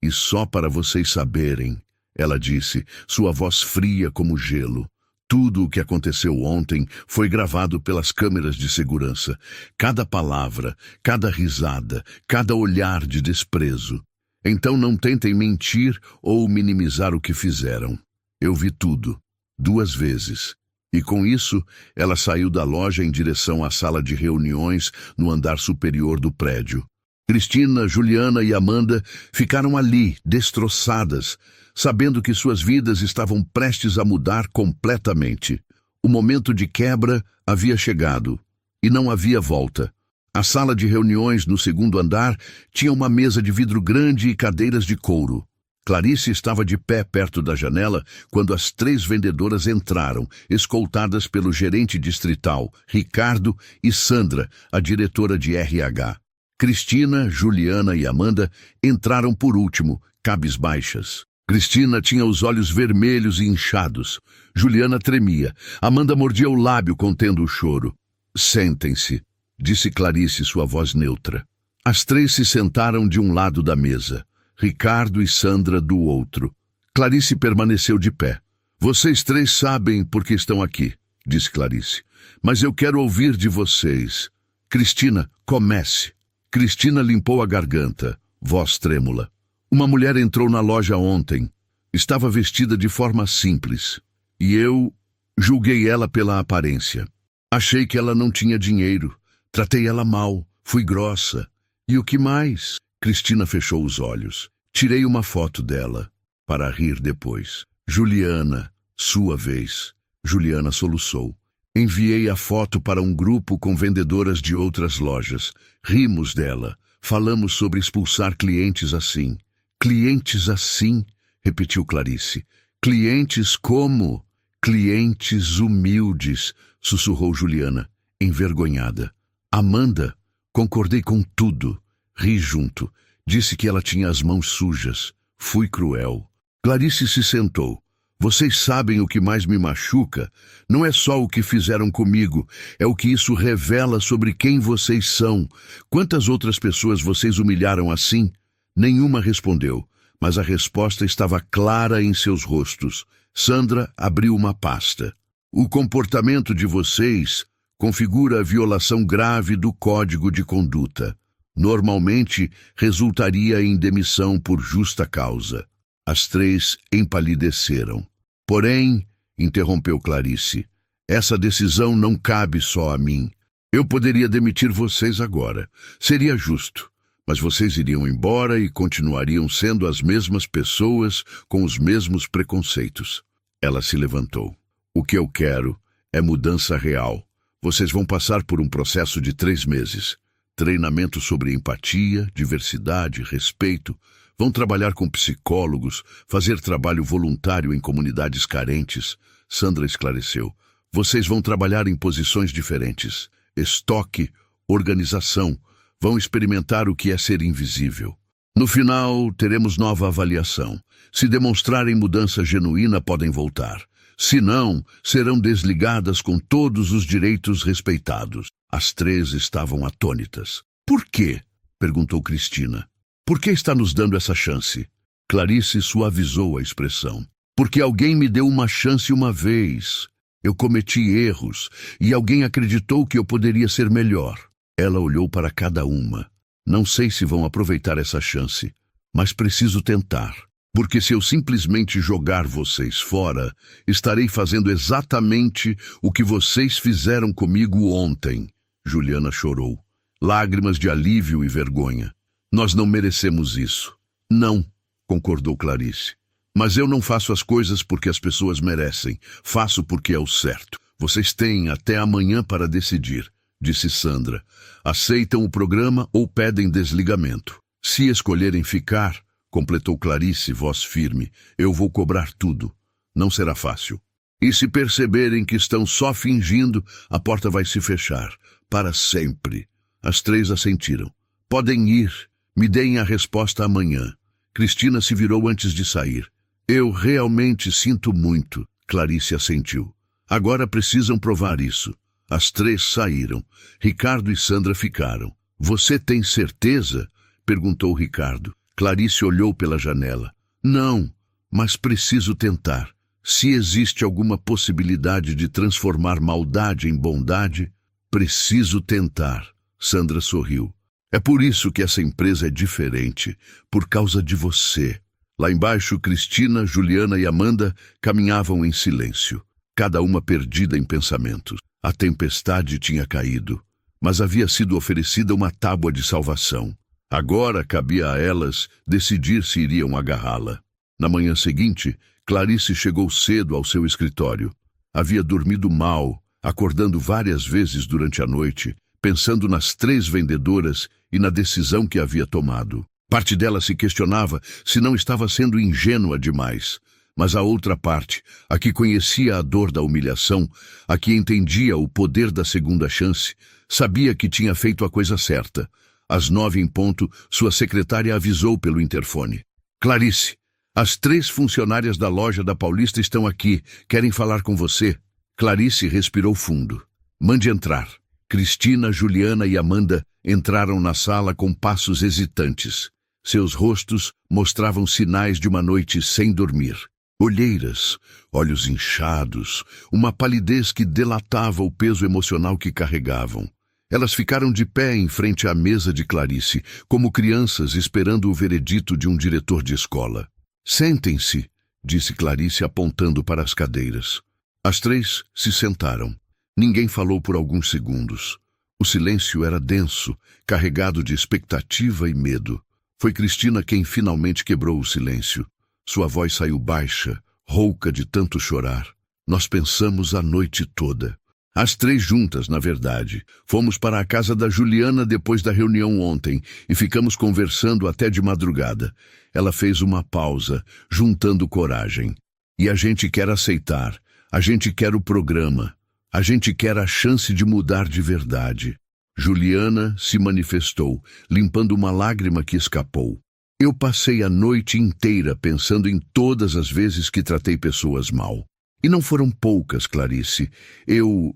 E só para vocês saberem, ela disse, sua voz fria como gelo. Tudo o que aconteceu ontem foi gravado pelas câmeras de segurança. Cada palavra, cada risada, cada olhar de desprezo. Então não tentem mentir ou minimizar o que fizeram. Eu vi tudo, 2 vezes. E com isso, ela saiu da loja em direção à sala de reuniões no andar superior do prédio. Cristina, Juliana e Amanda ficaram ali, destroçadas, sabendo que suas vidas estavam prestes a mudar completamente. O momento de quebra havia chegado, e não havia volta. A sala de reuniões no 2º andar tinha uma mesa de vidro grande e cadeiras de couro. Clarice estava de pé perto da janela quando as 3 vendedoras entraram, escoltadas pelo gerente distrital, Ricardo, e Sandra, a diretora de RH. Cristina, Juliana e Amanda entraram por último, cabisbaixas. Cristina tinha os olhos vermelhos e inchados. Juliana tremia. Amanda mordia o lábio contendo o choro. Sentem-se, disse Clarice, sua voz neutra. As 3 se sentaram de um lado da mesa, Ricardo e Sandra do outro. Clarice permaneceu de pé. Vocês 3 sabem por que estão aqui, disse Clarice. Mas eu quero ouvir de vocês. Cristina, comece. Cristina limpou a garganta, voz trêmula. Uma mulher entrou na loja ontem. Estava vestida de forma simples. E eu julguei ela pela aparência. Achei que ela não tinha dinheiro. Tratei ela mal. Fui grossa. E o que mais? Cristina fechou os olhos. Tirei uma foto dela, para rir depois. Juliana, sua vez. Juliana soluçou. Enviei a foto para um grupo com vendedoras de outras lojas. Rimos dela. Falamos sobre expulsar clientes assim. Clientes assim? Repetiu Clarice. Clientes como? Clientes humildes, sussurrou Juliana, envergonhada. Amanda, concordei com tudo. Ri junto. Disse que ela tinha as mãos sujas. Fui cruel. Clarice se sentou. Vocês sabem o que mais me machuca? Não é só o que fizeram comigo, é o que isso revela sobre quem vocês são. Quantas outras pessoas vocês humilharam assim? Nenhuma respondeu, mas a resposta estava clara em seus rostos. Sandra abriu uma pasta. O comportamento de vocês configura a violação grave do Código de Conduta. Normalmente, resultaria em demissão por justa causa. As três empalideceram. Porém, interrompeu Clarice, essa decisão não cabe só a mim. Eu poderia demitir vocês agora. Seria justo. Mas vocês iriam embora e continuariam sendo as mesmas pessoas com os mesmos preconceitos. Ela se levantou. O que eu quero é mudança real. Vocês vão passar por um processo de 3 meses. Treinamento sobre empatia, diversidade, respeito. Vão trabalhar com psicólogos, fazer trabalho voluntário em comunidades carentes. Sandra esclareceu. Vocês vão trabalhar em posições diferentes. Estoque, organização. Vão experimentar o que é ser invisível. No final, teremos nova avaliação. Se demonstrarem mudança genuína, podem voltar. Se não, serão desligadas com todos os direitos respeitados. As três estavam atônitas. Por quê? Perguntou Cristina. Por que está nos dando essa chance? Clarice suavizou a expressão. Porque alguém me deu uma chance uma vez. Eu cometi erros e alguém acreditou que eu poderia ser melhor. Ela olhou para cada uma. Não sei se vão aproveitar essa chance, mas preciso tentar. Porque se eu simplesmente jogar vocês fora, estarei fazendo exatamente o que vocês fizeram comigo ontem. Juliana chorou. Lágrimas de alívio e vergonha. Nós não merecemos isso. Não, concordou Clarice. Mas eu não faço as coisas porque as pessoas merecem. Faço porque é o certo. Vocês têm até amanhã para decidir, disse Sandra. Aceitam o programa ou pedem desligamento. Se escolherem ficar, completou Clarice, voz firme, eu vou cobrar tudo. Não será fácil. E se perceberem que estão só fingindo, a porta vai se fechar. Para sempre. As três assentiram. Podem ir. Me deem a resposta amanhã. Cristina se virou antes de sair. Eu realmente sinto muito, Clarice assentiu. Agora precisam provar isso. As três saíram. Ricardo e Sandra ficaram. Você tem certeza? Perguntou Ricardo. Clarice olhou pela janela. Não, mas preciso tentar. Se existe alguma possibilidade de transformar maldade em bondade, preciso tentar. Sandra sorriu. É por isso que essa empresa é diferente, por causa de você. Lá embaixo, Cristina, Juliana e Amanda caminhavam em silêncio, cada uma perdida em pensamentos. A tempestade tinha caído, mas havia sido oferecida uma tábua de salvação. Agora cabia a elas decidir se iriam agarrá-la. Na manhã seguinte, Clarice chegou cedo ao seu escritório. Havia dormido mal, acordando várias vezes durante a noite, pensando nas 3 vendedoras e na decisão que havia tomado. Parte dela se questionava se não estava sendo ingênua demais, mas a outra parte, a que conhecia a dor da humilhação, a que entendia o poder da segunda chance, sabia que tinha feito a coisa certa. Às 9 em ponto, sua secretária avisou pelo interfone. Clarice, as 3 funcionárias da loja da Paulista estão aqui, querem falar com você. Clarice respirou fundo. Mande entrar. Cristina, Juliana e Amanda entraram na sala com passos hesitantes. Seus rostos mostravam sinais de uma noite sem dormir. Olheiras, olhos inchados, uma palidez que delatava o peso emocional que carregavam. Elas ficaram de pé em frente à mesa de Clarice, como crianças esperando o veredito de um diretor de escola. Sentem-se, disse Clarice apontando para as cadeiras. As três se sentaram. Ninguém falou por alguns segundos. O silêncio era denso, carregado de expectativa e medo. Foi Cristina quem finalmente quebrou o silêncio. Sua voz saiu baixa, rouca de tanto chorar. Nós pensamos a noite toda. As três juntas, na verdade. Fomos para a casa da Juliana depois da reunião ontem e ficamos conversando até de madrugada. Ela fez uma pausa, juntando coragem. E a gente quer aceitar. A gente quer o programa. A gente quer a chance de mudar de verdade. Juliana se manifestou, limpando uma lágrima que escapou. Eu passei a noite inteira pensando em todas as vezes que tratei pessoas mal. E não foram poucas, Clarice. Eu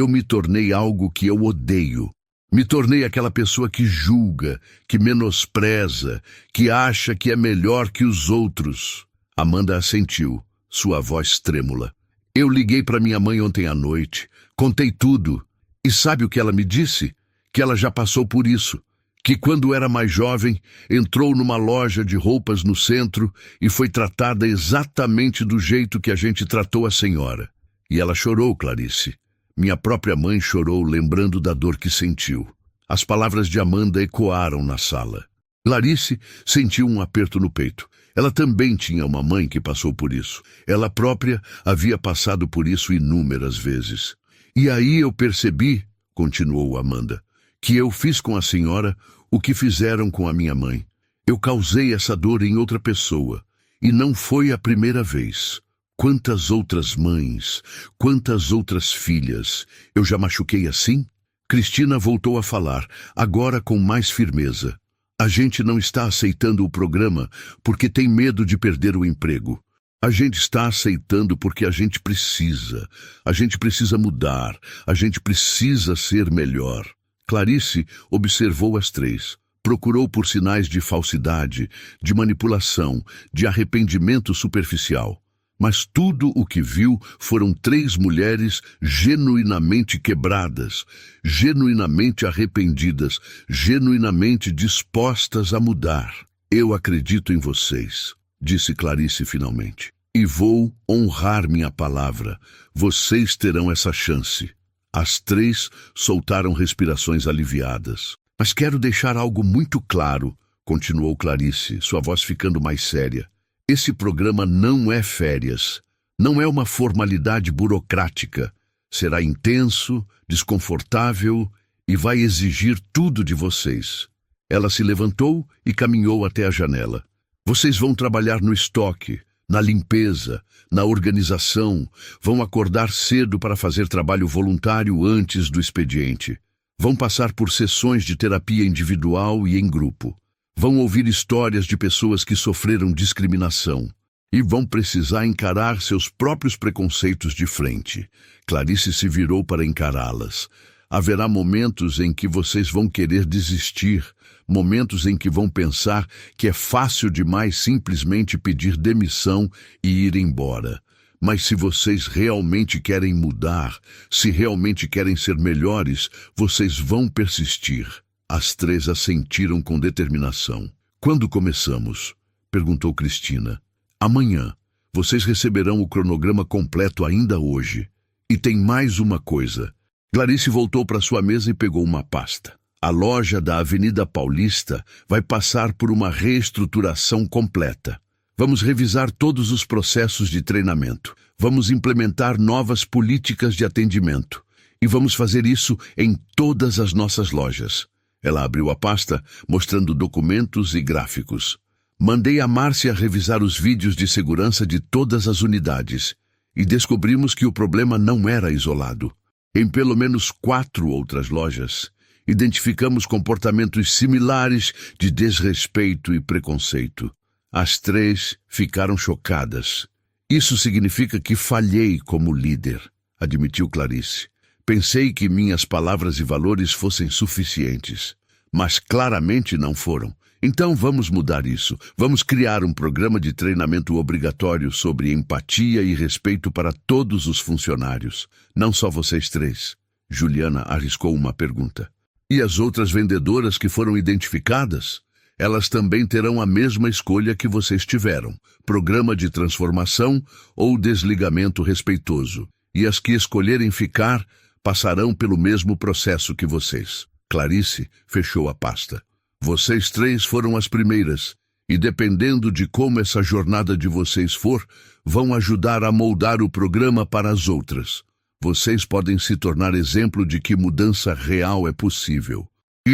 me tornei algo que eu odeio. Me tornei aquela pessoa que julga, que menospreza, que acha que é melhor que os outros. Amanda assentiu, sua voz trêmula. Eu liguei para minha mãe ontem à noite, contei tudo. E sabe o que ela me disse? Que ela já passou por isso. Que quando era mais jovem, entrou numa loja de roupas no centro e foi tratada exatamente do jeito que a gente tratou a senhora. E ela chorou, Clarice. Minha própria mãe chorou lembrando da dor que sentiu. As palavras de Amanda ecoaram na sala. Clarice sentiu um aperto no peito. Ela também tinha uma mãe que passou por isso. Ela própria havia passado por isso inúmeras vezes. E aí eu percebi, continuou Amanda, que eu fiz com a senhora o que fizeram com a minha mãe. Eu causei essa dor em outra pessoa. E não foi a primeira vez. Quantas outras mães, quantas outras filhas eu já machuquei assim? Cristina voltou a falar, agora com mais firmeza. A gente não está aceitando o programa porque tem medo de perder o emprego. A gente está aceitando porque a gente precisa. A gente precisa mudar. A gente precisa ser melhor. Clarice observou as três. Procurou por sinais de falsidade, de manipulação, de arrependimento superficial. Mas tudo o que viu foram três mulheres genuinamente quebradas, genuinamente arrependidas, genuinamente dispostas a mudar. Eu acredito em vocês, disse Clarice finalmente, e vou honrar minha palavra. Vocês terão essa chance. As três soltaram respirações aliviadas. Mas quero deixar algo muito claro, continuou Clarice, sua voz ficando mais séria. Esse programa não é férias, não é uma formalidade burocrática. Será intenso, desconfortável e vai exigir tudo de vocês. Ela se levantou e caminhou até a janela. Vocês vão trabalhar no estoque, na limpeza, na organização, vão acordar cedo para fazer trabalho voluntário antes do expediente. Vão passar por sessões de terapia individual e em grupo. Vão ouvir histórias de pessoas que sofreram discriminação e vão precisar encarar seus próprios preconceitos de frente. Clarice se virou para encará-las. Haverá momentos em que vocês vão querer desistir, momentos em que vão pensar que é fácil demais simplesmente pedir demissão e ir embora. Mas se vocês realmente querem mudar, se realmente querem ser melhores, vocês vão persistir. As três assentiram com determinação. Quando começamos? Perguntou Cristina. Amanhã. Vocês receberão o cronograma completo ainda hoje. E tem mais uma coisa. Clarice voltou para sua mesa e pegou uma pasta. A loja da Avenida Paulista vai passar por uma reestruturação completa. Vamos revisar todos os processos de treinamento. Vamos implementar novas políticas de atendimento. E vamos fazer isso em todas as nossas lojas. Ela abriu a pasta, mostrando documentos e gráficos. Mandei a Márcia revisar os vídeos de segurança de todas as unidades. E descobrimos que o problema não era isolado. Em pelo menos 4 outras lojas, identificamos comportamentos similares de desrespeito e preconceito. As três ficaram chocadas. Isso significa que falhei como líder, admitiu Clarice. Pensei que minhas palavras e valores fossem suficientes, mas claramente não foram. Então vamos mudar isso. Vamos criar um programa de treinamento obrigatório sobre empatia e respeito para todos os funcionários. Não só vocês três. Juliana arriscou uma pergunta. E as outras vendedoras que foram identificadas? Elas também terão a mesma escolha que vocês tiveram: programa de transformação ou desligamento respeitoso. E as que escolherem ficar passarão pelo mesmo processo que vocês. Clarice fechou a pasta. Vocês três foram as primeiras, e dependendo de como essa jornada de vocês for, vão ajudar a moldar o programa para as outras. Vocês podem se tornar exemplo de que mudança real é possível. E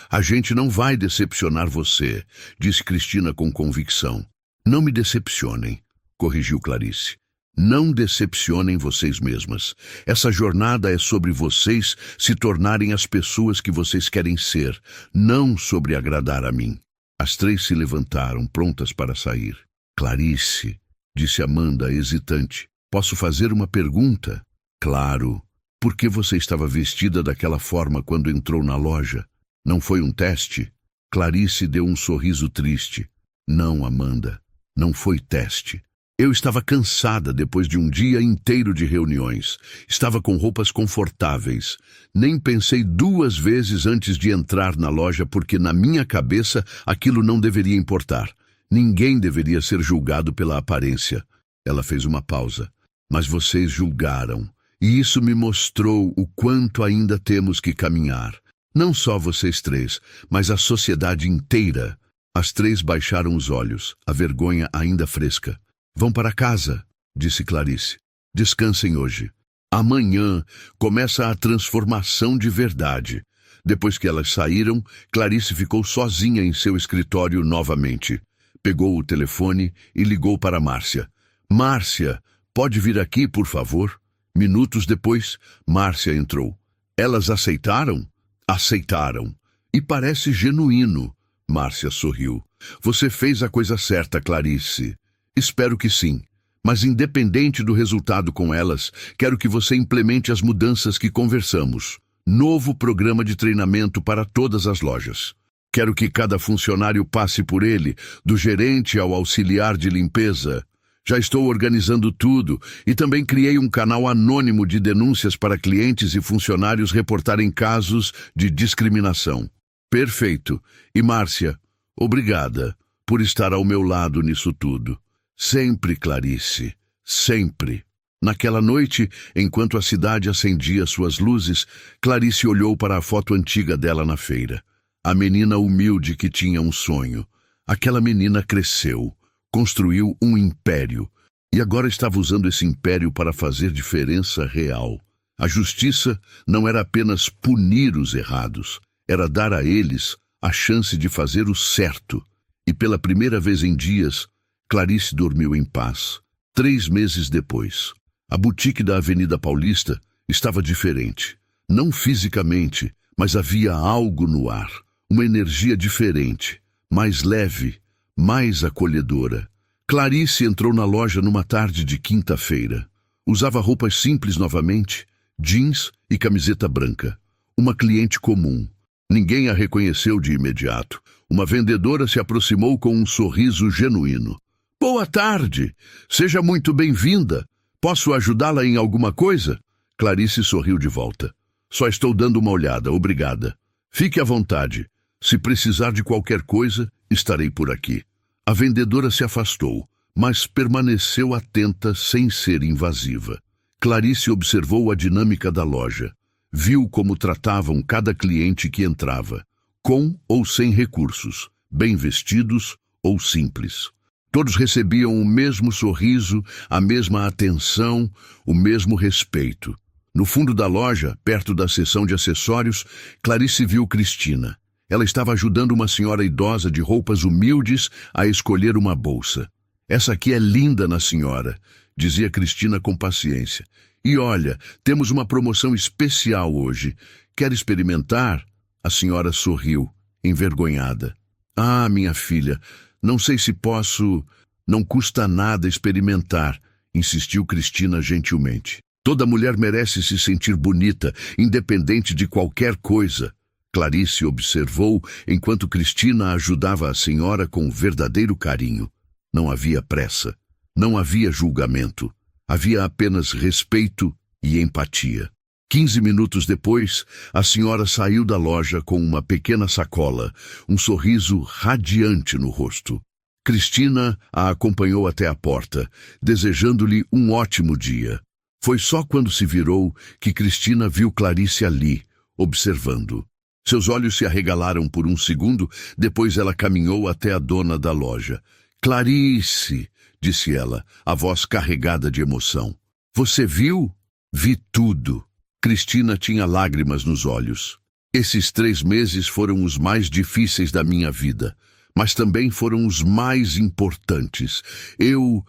a gente não vai decepcionar você, disse Cristina com convicção. Não me decepcionem, corrigiu Clarice. Não decepcionem vocês mesmas. Essa jornada é sobre vocês se tornarem as pessoas que vocês querem ser, não sobre agradar a mim. As três se levantaram, prontas para sair. Clarice, disse Amanda, hesitante, posso fazer uma pergunta? Claro. Por que você estava vestida daquela forma quando entrou na loja? Não foi um teste? Clarice deu um sorriso triste. Não, Amanda, não foi teste. Eu estava cansada depois de um dia inteiro de reuniões. Estava com roupas confortáveis. Nem pensei duas vezes antes de entrar na loja porque na minha cabeça aquilo não deveria importar. Ninguém deveria ser julgado pela aparência. Ela fez uma pausa. Mas vocês julgaram. E isso me mostrou o quanto ainda temos que caminhar. Não só vocês três, mas a sociedade inteira. As três baixaram os olhos, a vergonha ainda fresca. Vão para casa, disse Clarice. Descansem hoje. Amanhã começa a transformação de verdade. Depois que elas saíram, Clarice ficou sozinha em seu escritório novamente. Pegou o telefone e ligou para Márcia. Márcia, pode vir aqui, por favor? Minutos depois, Márcia entrou. Elas aceitaram? Aceitaram. E parece genuíno. Márcia sorriu. Você fez a coisa certa, Clarice. Espero que sim. Mas independente do resultado com elas, quero que você implemente as mudanças que conversamos. Novo programa de treinamento para todas as lojas. Quero que cada funcionário passe por ele, do gerente ao auxiliar de limpeza. Já estou organizando tudo e também criei um canal anônimo de denúncias para clientes e funcionários reportarem casos de discriminação. Perfeito. E Márcia, obrigada por estar ao meu lado nisso tudo. Sempre, Clarice, sempre. Naquela noite, enquanto a cidade acendia suas luzes, Clarice olhou para a foto antiga dela na feira. A menina humilde que tinha um sonho. Aquela menina cresceu, construiu um império, e agora estava usando esse império para fazer diferença real. A justiça não era apenas punir os errados, era dar a eles a chance de fazer o certo. E pela primeira vez em dias, Clarice dormiu em paz. 3 meses depois, a boutique da Avenida Paulista estava diferente. Não fisicamente, mas havia algo no ar. Uma energia diferente, mais leve, mais acolhedora. Clarice entrou na loja numa tarde de quinta-feira. Usava roupas simples novamente, jeans e camiseta branca. Uma cliente comum. Ninguém a reconheceu de imediato. Uma vendedora se aproximou com um sorriso genuíno. Boa tarde! Seja muito bem-vinda. Posso ajudá-la em alguma coisa? Clarice sorriu de volta. Só estou dando uma olhada, obrigada. Fique à vontade. Se precisar de qualquer coisa, estarei por aqui. A vendedora se afastou, mas permaneceu atenta sem ser invasiva. Clarice observou a dinâmica da loja. Viu como tratavam cada cliente que entrava, com ou sem recursos, bem vestidos ou simples. Todos recebiam o mesmo sorriso, a mesma atenção, o mesmo respeito. No fundo da loja, perto da seção de acessórios, Clarice viu Cristina. Ela estava ajudando uma senhora idosa de roupas humildes a escolher uma bolsa. Essa aqui é linda na senhora, dizia Cristina com paciência. E olha, temos uma promoção especial hoje. Quer experimentar? A senhora sorriu, envergonhada. Ah, minha filha, não sei se posso... Não custa nada experimentar, insistiu Cristina gentilmente. Toda mulher merece se sentir bonita, independente de qualquer coisa. Clarice observou enquanto Cristina ajudava a senhora com verdadeiro carinho. Não havia pressa, não havia julgamento. Havia apenas respeito e empatia. 15 minutos depois, a senhora saiu da loja com uma pequena sacola, um sorriso radiante no rosto. Cristina a acompanhou até a porta, desejando-lhe um ótimo dia. Foi só quando se virou que Cristina viu Clarice ali, observando. Seus olhos se arregalaram por um segundo, depois ela caminhou até a dona da loja. "Clarice", disse ela, a voz carregada de emoção. "Você viu?" "Vi tudo." Cristina tinha lágrimas nos olhos. "Esses 3 meses foram os mais difíceis da minha vida, mas também foram os mais importantes. Eu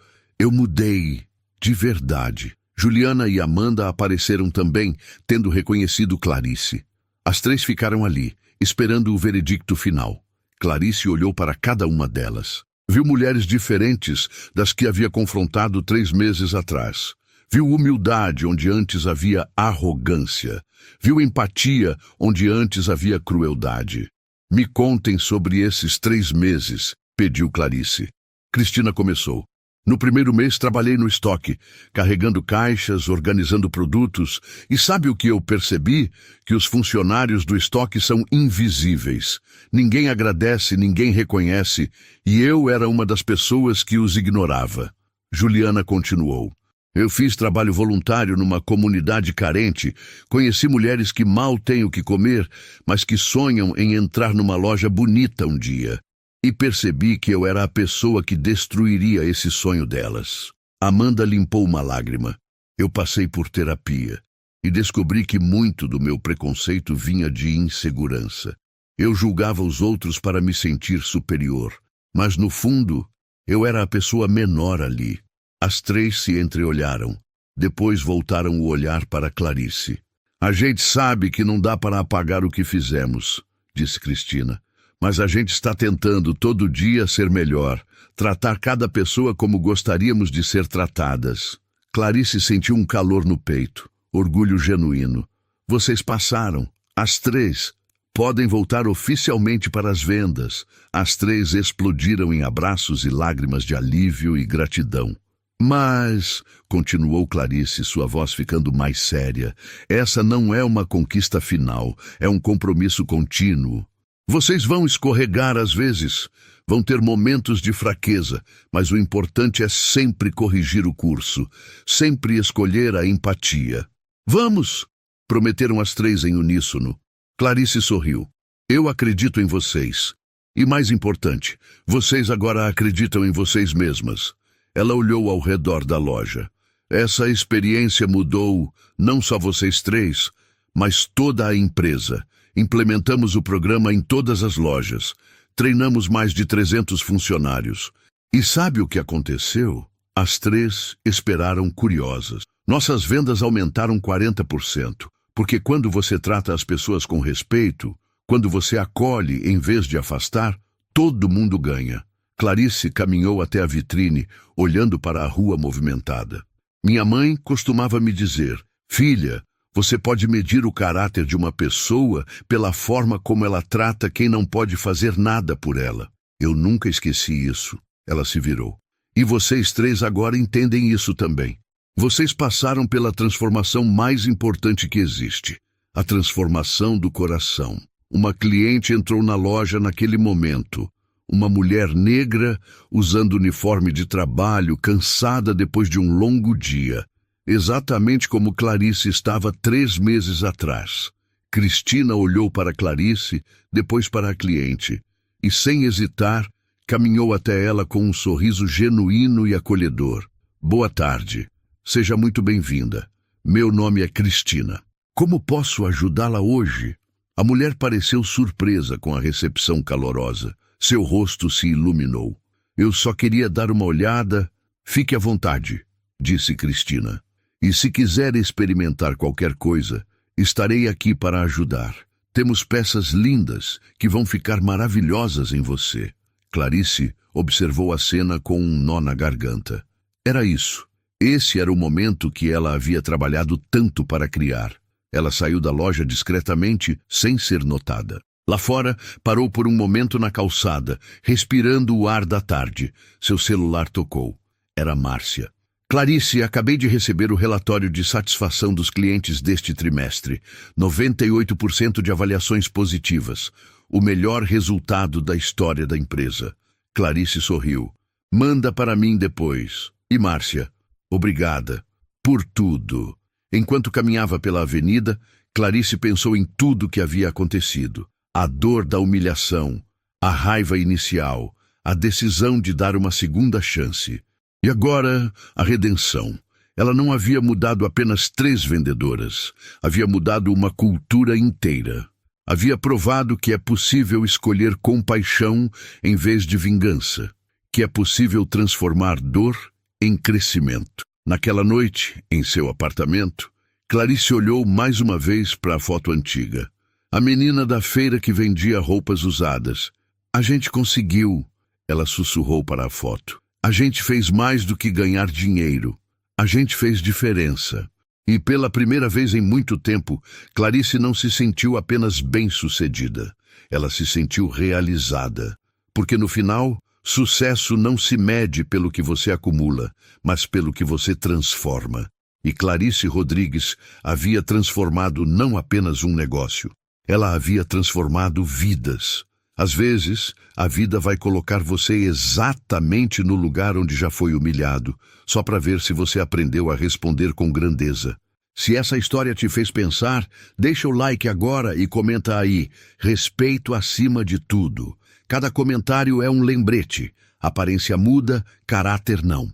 mudei, de verdade." Juliana e Amanda apareceram também, tendo reconhecido Clarice. As 3 ficaram ali, esperando o veredicto final. Clarice olhou para cada uma delas. Viu mulheres diferentes das que havia confrontado 3 meses atrás. Viu humildade onde antes havia arrogância. Viu empatia onde antes havia crueldade. "Me contem sobre esses 3 meses", pediu Clarice. Cristina começou. "No primeiro mês trabalhei no estoque, carregando caixas, organizando produtos, e sabe o que eu percebi? Que os funcionários do estoque são invisíveis. Ninguém agradece, ninguém reconhece, e eu era uma das pessoas que os ignorava." Juliana continuou. "Eu fiz trabalho voluntário numa comunidade carente, conheci mulheres que mal têm o que comer, mas que sonham em entrar numa loja bonita um dia. E percebi que eu era a pessoa que destruiria esse sonho delas." Amanda limpou uma lágrima. "Eu passei por terapia e descobri que muito do meu preconceito vinha de insegurança. Eu julgava os outros para me sentir superior, mas no fundo, eu era a pessoa menor ali." As 3 se entreolharam. Depois voltaram o olhar para Clarice. "A gente sabe que não dá para apagar o que fizemos", disse Cristina. "Mas a gente está tentando todo dia ser melhor, tratar cada pessoa como gostaríamos de ser tratadas." Clarice sentiu um calor no peito, orgulho genuíno. "Vocês passaram, as 3. Podem voltar oficialmente para as vendas." As 3 explodiram em abraços e lágrimas de alívio e gratidão. "Mas", continuou Clarice, sua voz ficando mais séria, "essa não é uma conquista final, é um compromisso contínuo. Vocês vão escorregar às vezes, vão ter momentos de fraqueza, mas o importante é sempre corrigir o curso, sempre escolher a empatia." "Vamos!" prometeram as 3 em uníssono. Clarice sorriu. "Eu acredito em vocês. E mais importante, vocês agora acreditam em vocês mesmas." Ela olhou ao redor da loja. "Essa experiência mudou não só vocês 3, mas toda a empresa. Implementamos o programa em todas as lojas. Treinamos mais de 300 funcionários. E sabe o que aconteceu?" As 3 esperaram curiosas. "Nossas vendas aumentaram 40%, porque quando você trata as pessoas com respeito, quando você acolhe em vez de afastar, todo mundo ganha." Clarice caminhou até a vitrine, olhando para a rua movimentada. "Minha mãe costumava me dizer, filha, você pode medir o caráter de uma pessoa pela forma como ela trata quem não pode fazer nada por ela." Eu nunca esqueci isso. Ela se virou. "E vocês 3 agora entendem isso também. Vocês passaram pela transformação mais importante que existe. A transformação do coração. Uma cliente entrou na loja naquele momento. Uma mulher negra, usando uniforme de trabalho, cansada depois de um longo dia. Exatamente como Clarice estava 3 meses atrás. Cristina olhou para Clarice, depois para a cliente, e sem hesitar, caminhou até ela com um sorriso genuíno e acolhedor. "Boa tarde. Seja muito bem-vinda. Meu nome é Cristina. Como posso ajudá-la hoje?" A mulher pareceu surpresa com a recepção calorosa. Seu rosto se iluminou. "Eu só queria dar uma olhada." "Fique à vontade", disse Cristina. "E se quiser experimentar qualquer coisa, estarei aqui para ajudar. Temos peças lindas que vão ficar maravilhosas em você." Clarice observou a cena com um nó na garganta. Era isso. Esse era o momento que ela havia trabalhado tanto para criar. Ela saiu da loja discretamente, sem ser notada. Lá fora, parou por um momento na calçada, respirando o ar da tarde. Seu celular tocou. Era Márcia. Clarice, acabei de receber o relatório de satisfação dos clientes deste trimestre. 98% de avaliações positivas. O melhor resultado da história da empresa. Clarice sorriu. Manda para mim depois. E Márcia, obrigada por tudo. Enquanto caminhava pela avenida, Clarice pensou em tudo que havia acontecido. A dor da humilhação, a raiva inicial, a decisão de dar uma segunda chance. E agora, a redenção. Ela não havia mudado apenas 3 vendedoras. Havia mudado uma cultura inteira. Havia provado que é possível escolher compaixão em vez de vingança. Que é possível transformar dor em crescimento. Naquela noite, em seu apartamento, Clarice olhou mais uma vez para a foto antiga. A menina da feira que vendia roupas usadas. A gente conseguiu, ela sussurrou para a foto. A gente fez mais do que ganhar dinheiro. A gente fez diferença. E pela primeira vez em muito tempo, Clarice não se sentiu apenas bem-sucedida. Ela se sentiu realizada. Porque no final, sucesso não se mede pelo que você acumula, mas pelo que você transforma. E Clarice Rodrigues havia transformado não apenas um negócio. Ela havia transformado vidas. Às vezes, a vida vai colocar você exatamente no lugar onde já foi humilhado, só para ver se você aprendeu a responder com grandeza. Se essa história te fez pensar, deixa o like agora e comenta aí. Respeito acima de tudo. Cada comentário é um lembrete. Aparência muda, caráter não.